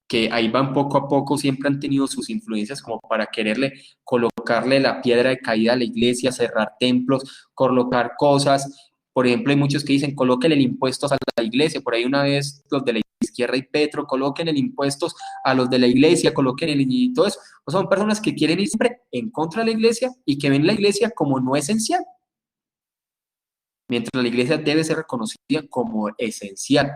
que ahí van poco a poco, siempre han tenido sus influencias como para quererle colocarle la piedra de caída a la iglesia, cerrar templos, colocar cosas. Por ejemplo, hay muchos que dicen, colóquenle impuestos a la iglesia. Por ahí una vez los de la izquierda y Petro, coloquen el impuestos a los de la iglesia, coloquen el y todo eso. O son personas que quieren ir siempre en contra de la iglesia y que ven la iglesia como no esencial, mientras la iglesia debe ser reconocida como esencial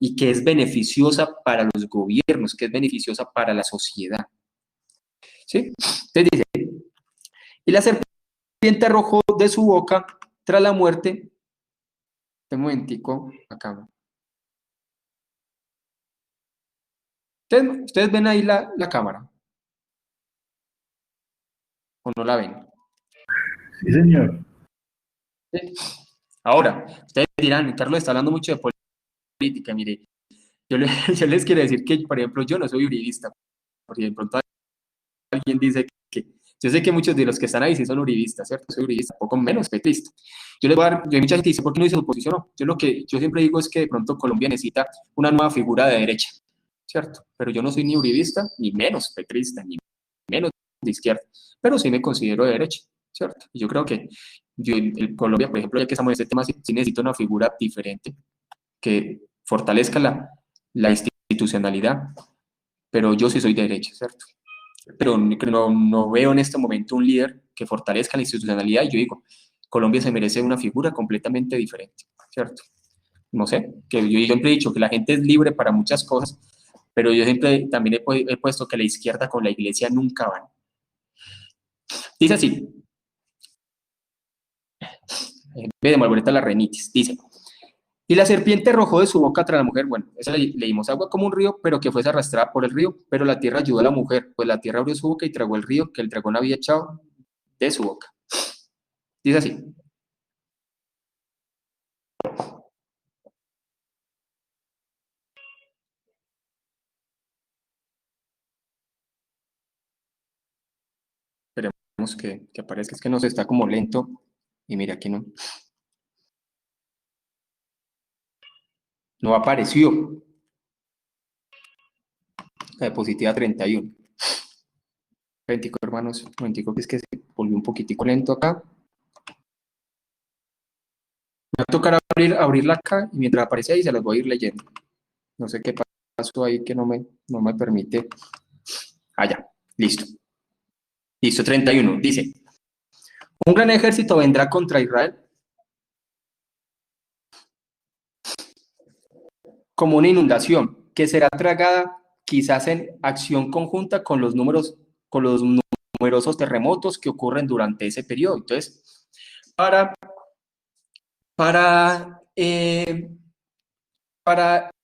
y que es beneficiosa para los gobiernos, que es beneficiosa para la sociedad. ¿Sí? Entonces dice, y la serpiente arrojó de su boca tras la muerte, un momentico, acá. ¿Ustedes ven ahí la cámara? ¿O no la ven? Sí, señor. ¿Sí? Ahora, ustedes dirán, Carlos está hablando mucho de política, mire, yo les quiero decir que, por ejemplo, yo no soy uribista, porque de pronto alguien dice que, yo sé que muchos de los que están ahí sí son uribistas, ¿cierto? Soy uribista, poco menos petrista. Yo les voy a dar, yo mucha gente dice, ¿por qué no dice oposición? No, yo lo que yo siempre digo es que de pronto Colombia necesita una nueva figura de derecha, ¿cierto? Pero yo no soy ni uribista, ni menos petrista, ni menos de izquierda, pero sí me considero de derecha, ¿cierto? Y yo creo que yo, en Colombia, por ejemplo, ya que estamos en este tema, sí necesito una figura diferente que fortalezca la institucionalidad, pero yo sí soy de derecha, ¿cierto? Pero no veo en este momento un líder que fortalezca la institucionalidad y yo digo, Colombia se merece una figura completamente diferente, ¿cierto? No sé, que yo siempre he dicho que la gente es libre para muchas cosas, pero yo siempre también he puesto que la izquierda con la iglesia nunca van. Dice así, en vez de malvoreta la renitis, dice, y la serpiente arrojó de su boca tras la mujer, bueno, esa leímos agua como un río, pero que fuese arrastrada por el río, pero la tierra ayudó a la mujer, pues la tierra abrió su boca y tragó el río que el dragón había echado de su boca. Dice así, esperemos que aparezca, es que no se está como lento, y mira aquí no apareció, la diapositiva 31. Momentico, hermanos, momentico, que es que se volvió un poquitico lento acá. Me va a tocar abrirla acá y mientras aparece ahí se las voy a ir leyendo. No sé qué pasó ahí que no me permite. Ya, listo. Listo, 31. Dice, un gran ejército vendrá contra Israel como una inundación que será tragada quizás en acción conjunta con los numerosos terremotos que ocurren durante ese periodo. Entonces, para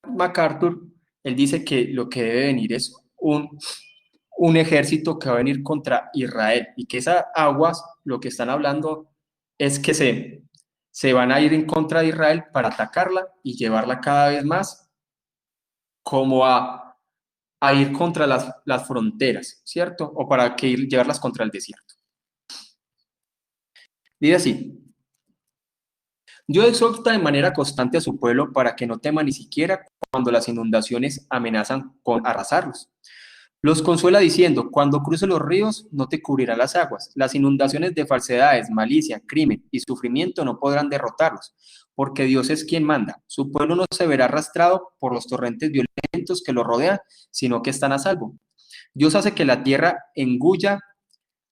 MacArthur, él dice que lo que debe venir es un ejército que va a venir contra Israel y que esas aguas, lo que están hablando es que se van a ir en contra de Israel para atacarla y llevarla cada vez más como a ir contra las fronteras, ¿cierto? O para llevarlas contra el desierto. Dice así, Dios exhorta de manera constante a su pueblo para que no tema ni siquiera cuando las inundaciones amenazan con arrasarlos. Los consuela diciendo, cuando cruces los ríos no te cubrirán las aguas. Las inundaciones de falsedades, malicia, crimen y sufrimiento no podrán derrotarlos, porque Dios es quien manda. Su pueblo no se verá arrastrado por los torrentes violentos que lo rodean, sino que están a salvo. Dios hace que la tierra engulla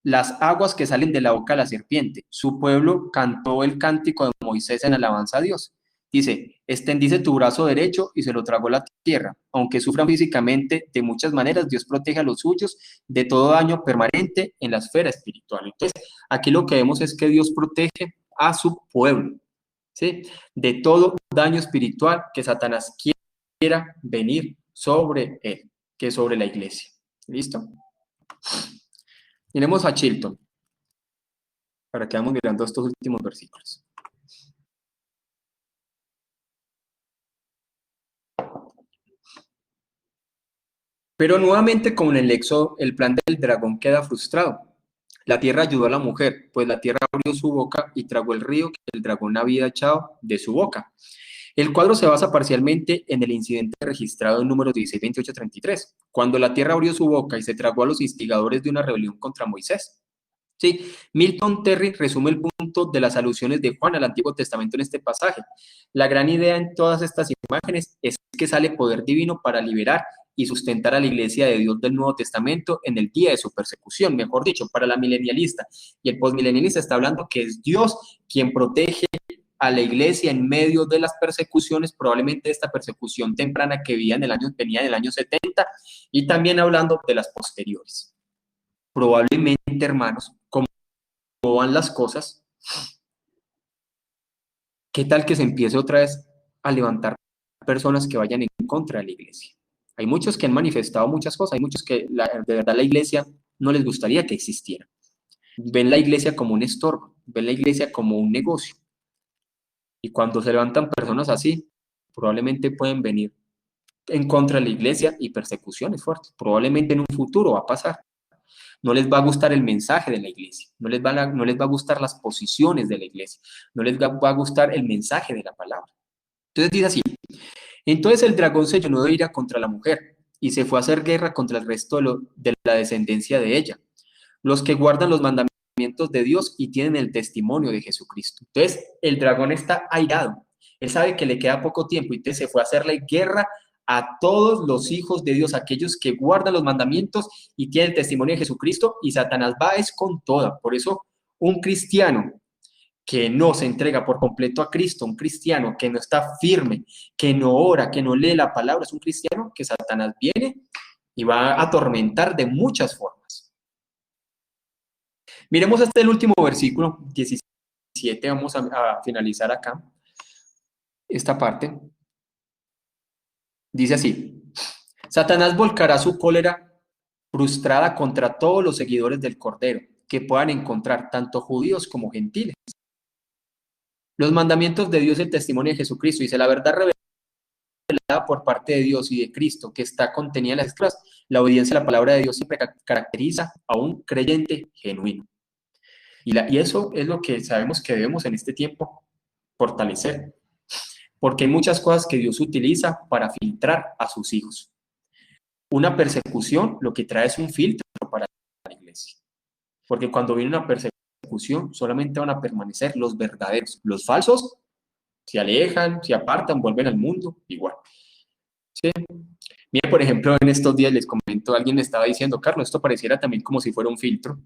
las aguas que salen de la boca de la serpiente. Su pueblo cantó el cántico de Moisés en alabanza a Dios. Dice, extendice tu brazo derecho y se lo tragó la tierra. Aunque sufran físicamente de muchas maneras, Dios protege a los suyos de todo daño permanente en la esfera espiritual. Entonces, aquí lo que vemos es que Dios protege a su pueblo, ¿sí? De todo daño espiritual que Satanás quiera venir sobre él, que es sobre la iglesia. ¿Listo? Miremos a Chilton, para que vamos mirando estos últimos versículos. Pero nuevamente, como en el Éxodo, el plan del dragón queda frustrado. La tierra ayudó a la mujer, pues la tierra abrió su boca y tragó el río que el dragón había echado de su boca. El cuadro se basa parcialmente en el incidente registrado en números 16, 28, 33, cuando la tierra abrió su boca y se tragó a los instigadores de una rebelión contra Moisés. Sí, Milton Terry resume el punto de las alusiones de Juan al Antiguo Testamento en este pasaje. La gran idea en todas estas imágenes es que sale poder divino para liberar y sustentar a la iglesia de Dios del Nuevo Testamento en el día de su persecución, mejor dicho, para la milenialista. Y el postmilenialista está hablando que es Dios quien protege a la iglesia en medio de las persecuciones, probablemente esta persecución temprana que venía en el año 70, y también hablando de las posteriores. Probablemente, hermanos, como van las cosas, ¿qué tal que se empiece otra vez a levantar personas que vayan en contra de la iglesia? Hay muchos que han manifestado muchas cosas, hay muchos que de verdad la iglesia no les gustaría que existiera. Ven la iglesia como un estorbo, ven la iglesia como un negocio. Y cuando se levantan personas así, probablemente pueden venir en contra de la iglesia y persecuciones fuertes. Probablemente en un futuro va a pasar. No les va a gustar el mensaje de la iglesia, no les va a gustar las posiciones de la iglesia, no les va a gustar el mensaje de la palabra. Entonces dice así, entonces el dragón se llenó de ira contra la mujer y se fue a hacer guerra contra el resto de la descendencia de ella, los que guardan los mandamientos de Dios y tienen el testimonio de Jesucristo. Entonces el dragón está airado, él sabe que le queda poco tiempo y entonces se fue a hacerle guerra a todos los hijos de Dios, aquellos que guardan los mandamientos y tienen el testimonio de Jesucristo, y Satanás va es con toda. Por eso un cristiano que no se entrega por completo a Cristo, un cristiano que no está firme, que no ora, que no lee la palabra, es un cristiano que Satanás viene y va a atormentar de muchas formas. Miremos hasta el último versículo, 17, vamos a finalizar acá esta parte. Dice así, Satanás volcará su cólera frustrada contra todos los seguidores del Cordero, que puedan encontrar tanto judíos como gentiles. Los mandamientos de Dios y el testimonio de Jesucristo, dice la verdad revelada por parte de Dios y de Cristo, que está contenida en las Escrituras. La obediencia a la palabra de Dios siempre caracteriza a un creyente genuino. Y eso es lo que sabemos que debemos en este tiempo fortalecer. Porque hay muchas cosas que Dios utiliza para filtrar a sus hijos. Una persecución lo que trae es un filtro para la iglesia. Porque cuando viene una persecución solamente van a permanecer los verdaderos. Los falsos se alejan, se apartan, vuelven al mundo, igual. ¿Sí? Mira, por ejemplo, en estos días les comento, alguien me estaba diciendo, Carlos, esto pareciera también como si fuera un filtro.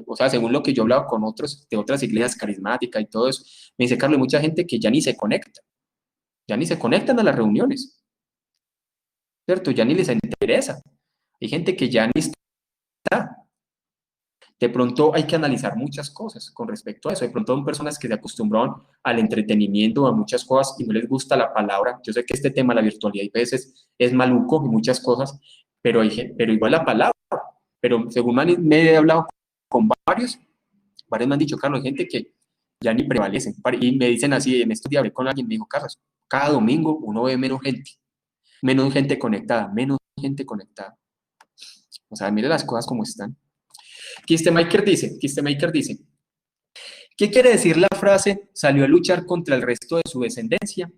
O sea, según lo que yo hablaba con otros de otras iglesias carismáticas y todo eso, me dice, Carlos, hay mucha gente que ya ni se conecta. Ya ni se conectan a las reuniones, ¿cierto? Ya ni les interesa. Hay gente que ya ni está. De pronto hay que analizar muchas cosas con respecto a eso. De pronto son personas que se acostumbraron al entretenimiento, a muchas cosas y no les gusta la palabra. Yo sé que este tema, la virtualidad, a veces es maluco y muchas cosas, pero igual la palabra. Pero según me he hablado con varios me han dicho, Carlos, hay gente que ya ni prevalece. Y me dicen así, en estos días hablé con alguien, me dijo, Carlos, cada domingo uno ve menos gente conectada, menos gente conectada. O sea, mire las cosas como están. Kistemaker dice, ¿qué quiere decir la frase salió a luchar contra el resto de su descendencia?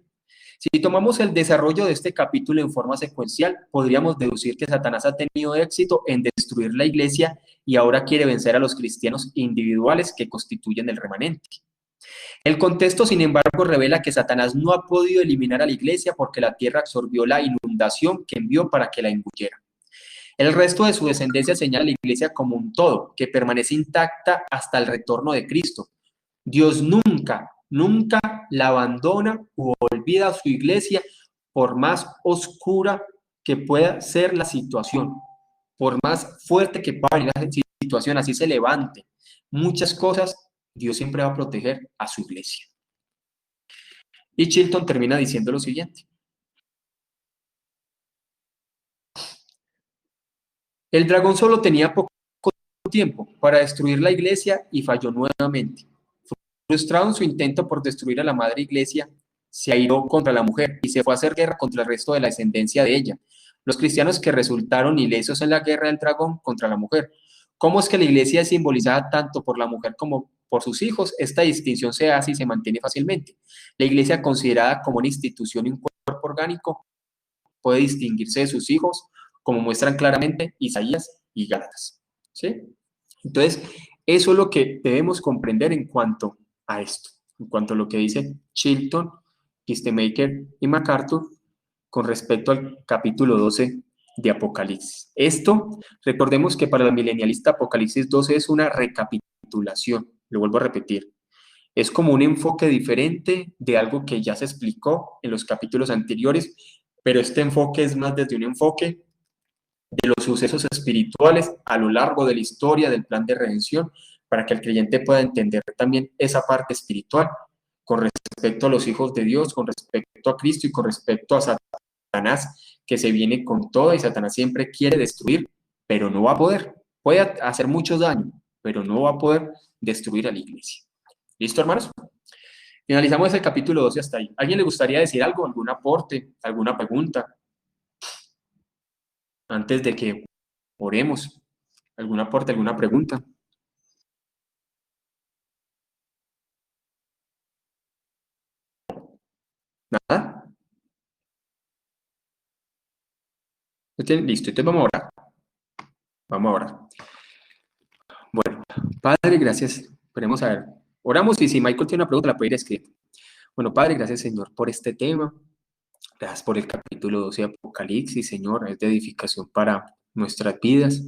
Si tomamos el desarrollo de este capítulo en forma secuencial, podríamos deducir que Satanás ha tenido éxito en destruir la iglesia y ahora quiere vencer a los cristianos individuales que constituyen el remanente. El contexto, sin embargo, revela que Satanás no ha podido eliminar a la iglesia porque la tierra absorbió la inundación que envió para que la engullera. El resto de su descendencia señala a la iglesia como un todo, que permanece intacta hasta el retorno de Cristo. Dios nunca nunca la abandona u olvida a su iglesia, por más oscura que pueda ser la situación, por más fuerte que pueda venir la situación, así se levante. Muchas cosas, Dios siempre va a proteger a su iglesia. Y Chilton termina diciendo lo siguiente. El dragón solo tenía poco tiempo para destruir la iglesia y falló nuevamente. Frustrado en su intento por destruir a la madre iglesia, se airó contra la mujer y se fue a hacer guerra contra el resto de la descendencia de ella, los cristianos que resultaron ilesos en la guerra del dragón contra la mujer. ¿Cómo es que la iglesia es simbolizada tanto por la mujer como por sus hijos? Esta distinción se hace y se mantiene fácilmente. La iglesia, considerada como una institución y un cuerpo orgánico, puede distinguirse de sus hijos, como muestran claramente Isaías y Gálatas. ¿Sí? Entonces, eso es lo que debemos comprender en cuanto a esto, en cuanto a lo que dice Chilton, Kistemaker y MacArthur con respecto al capítulo 12 de Apocalipsis. Esto, recordemos que para el milenialista Apocalipsis 12 es una recapitulación, lo vuelvo a repetir. Es como un enfoque diferente de algo que ya se explicó en los capítulos anteriores, pero este enfoque es más desde un enfoque de los sucesos espirituales a lo largo de la historia del plan de redención, para que el creyente pueda entender también esa parte espiritual con respecto a los hijos de Dios, con respecto a Cristo y con respecto a Satanás, que se viene con todo y Satanás siempre quiere destruir, pero no va a poder. Puede hacer mucho daño, pero no va a poder destruir a la iglesia. ¿Listo, hermanos? Finalizamos el capítulo 12 hasta ahí. ¿A alguien le gustaría decir algo, algún aporte, alguna pregunta? Antes de que oremos, ¿algún aporte, alguna pregunta? ¿Nada? Listo, entonces vamos a orar. Vamos a orar. Bueno, Padre, gracias. Esperemos a ver. Oramos y si Michael tiene una pregunta la puede ir a escribir. Bueno, Padre, gracias, Señor, por este tema. Gracias por el capítulo 12 de Apocalipsis, Señor. Es de edificación para nuestras vidas.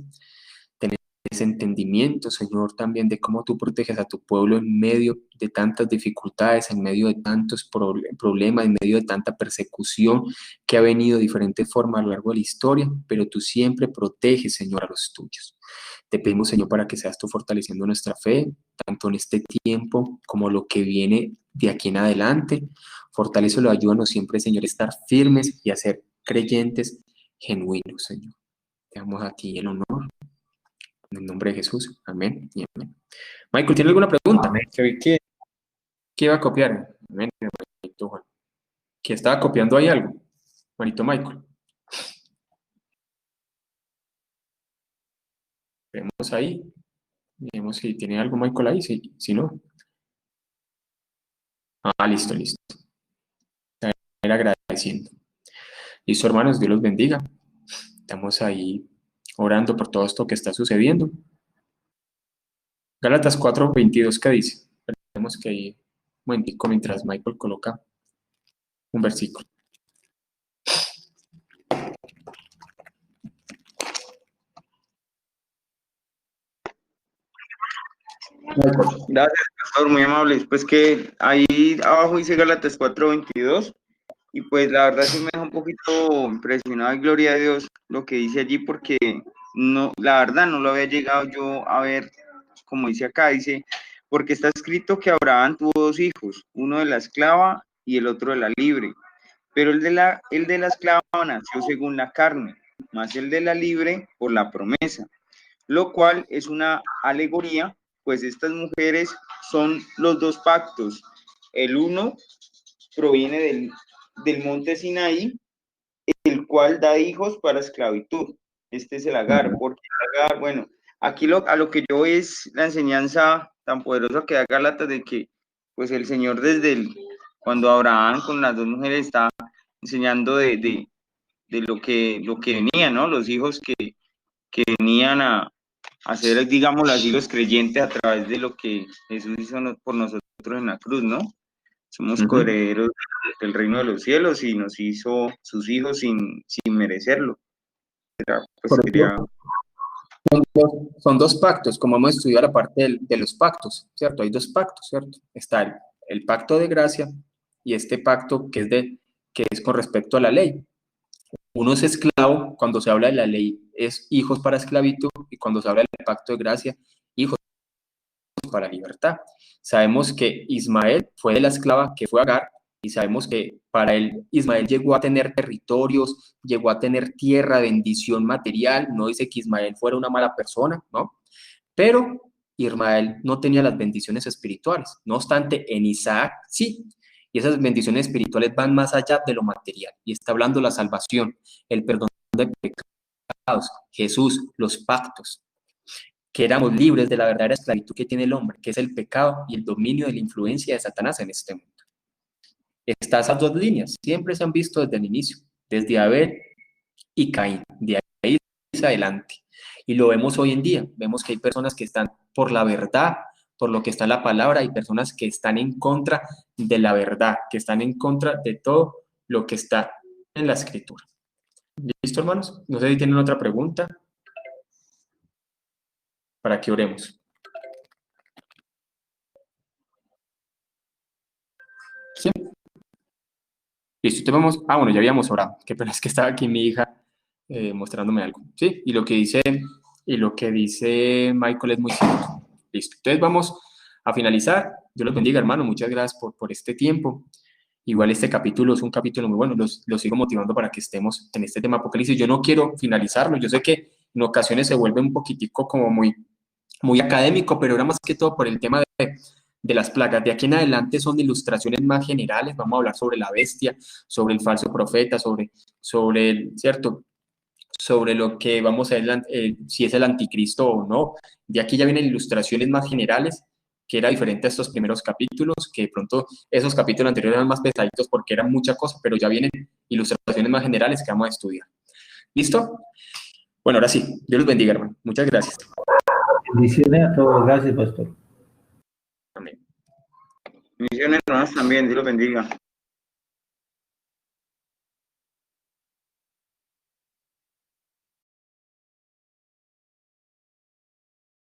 Tener ese entendimiento, Señor, también de cómo tú proteges a tu pueblo en medio de tantas dificultades, en medio de tantos problemas, en medio de tanta persecución que ha venido de diferentes formas a lo largo de la historia, pero tú siempre proteges, Señor, a los tuyos. Te pedimos, Señor, para que seas tú fortaleciendo nuestra fe, tanto en este tiempo como lo que viene de aquí en adelante. Fortalécelo, ayúdanos siempre, Señor, a estar firmes y a ser creyentes genuinos, Señor. Te damos a ti el honor. En el nombre de Jesús. Amén y amén. Michael, ¿tiene alguna pregunta? Amén. ¿Qué iba a copiar? Amén. ¿Que estaba copiando ahí algo? Manito Michael. Vemos ahí. Vemos si tiene algo Michael ahí. Si no. Ah, listo, listo. Ir agradeciendo. Listo, hermanos. Dios los bendiga. Estamos ahí orando por todo esto que está sucediendo. Gálatas 4:22, ¿qué dice? Tenemos que ir un momentico mientras Michael coloca un versículo. Gracias, pastor, muy amable. Pues que ahí abajo dice Gálatas 4:22 y pues la verdad sí me deja un poquito impresionado y gloria a Dios lo que dice allí porque no, la verdad no lo había llegado yo a ver, como dice acá, dice, porque está escrito que Abraham tuvo dos hijos, uno de la esclava y el otro de la libre, pero el de la esclava nació según la carne, más el de la libre por la promesa, lo cual es una alegoría, pues estas mujeres son los dos pactos. El uno proviene del monte Sinaí, el cual da hijos para esclavitud. Este es el Agar, porque el Agar, bueno, aquí a lo que yo es la enseñanza tan poderosa que da Gálatas de que, pues el Señor cuando Abraham con las dos mujeres está enseñando de lo que venía, ¿no? Los hijos que venían a ser, digámoslo así, los creyentes a través de lo que Jesús hizo por nosotros en la cruz, ¿no? Somos coherederos del reino de los cielos y nos hizo sus hijos sin merecerlo. Pues son dos pactos, como hemos estudiado la parte de los pactos, ¿cierto? Hay dos pactos, ¿cierto? Está el pacto de gracia y este pacto que es con respecto a la ley. Uno es esclavo, cuando se habla de la ley es hijos para esclavitud, y cuando se habla del pacto de gracia, hijos para libertad. Sabemos que Ismael fue de la esclava que fue Agar, y sabemos que para él Ismael llegó a tener territorios, llegó a tener tierra, bendición material. No dice que Ismael fuera una mala persona, ¿no? Pero Ismael no tenía las bendiciones espirituales. No obstante, en Isaac sí. Y esas bendiciones espirituales van más allá de lo material. Y está hablando la salvación, el perdón de pecados, Jesús, los pactos, que éramos libres de la verdadera esclavitud que tiene el hombre, que es el pecado y el dominio de la influencia de Satanás en este mundo. Estas dos líneas siempre se han visto desde el inicio, desde Abel y Caín, de ahí hacia adelante. Y lo vemos hoy en día, vemos que hay personas que están por la verdad, por lo que está en la palabra, y personas que están en contra de la verdad, que están en contra de todo lo que está en la escritura. ¿Listo, hermanos? No sé si tienen otra pregunta para que oremos. ¿Sí? Listo, te vamos. Ah, bueno, ya habíamos orado. Qué pena, es que estaba aquí mi hija mostrándome algo. ¿Sí? Y lo que dice Michael es muy cierto. Listo. Entonces vamos a finalizar. Dios los bendiga, hermano. Muchas gracias por este tiempo. Igual este capítulo es un capítulo muy bueno. Los sigo motivando para que estemos en este tema Apocalipsis. Yo no quiero finalizarlo. Yo sé que en ocasiones se vuelve un poquitico como muy académico, pero era más que todo por el tema de las plagas. De aquí en adelante son ilustraciones más generales. Vamos a hablar sobre la bestia, sobre el falso profeta, ¿cierto? Sobre lo que vamos a ver, si es el anticristo o no. De aquí ya vienen ilustraciones más generales, que era diferente a estos primeros capítulos, que de pronto esos capítulos anteriores eran más pesaditos porque eran mucha cosa, pero ya vienen ilustraciones más generales que vamos a estudiar. ¿Listo? Bueno, ahora sí. Dios los bendiga, hermano. Muchas gracias. Bendiciones a todos. Gracias, pastor. Amén. Bendiciones, hermanos, también. Dios los bendiga.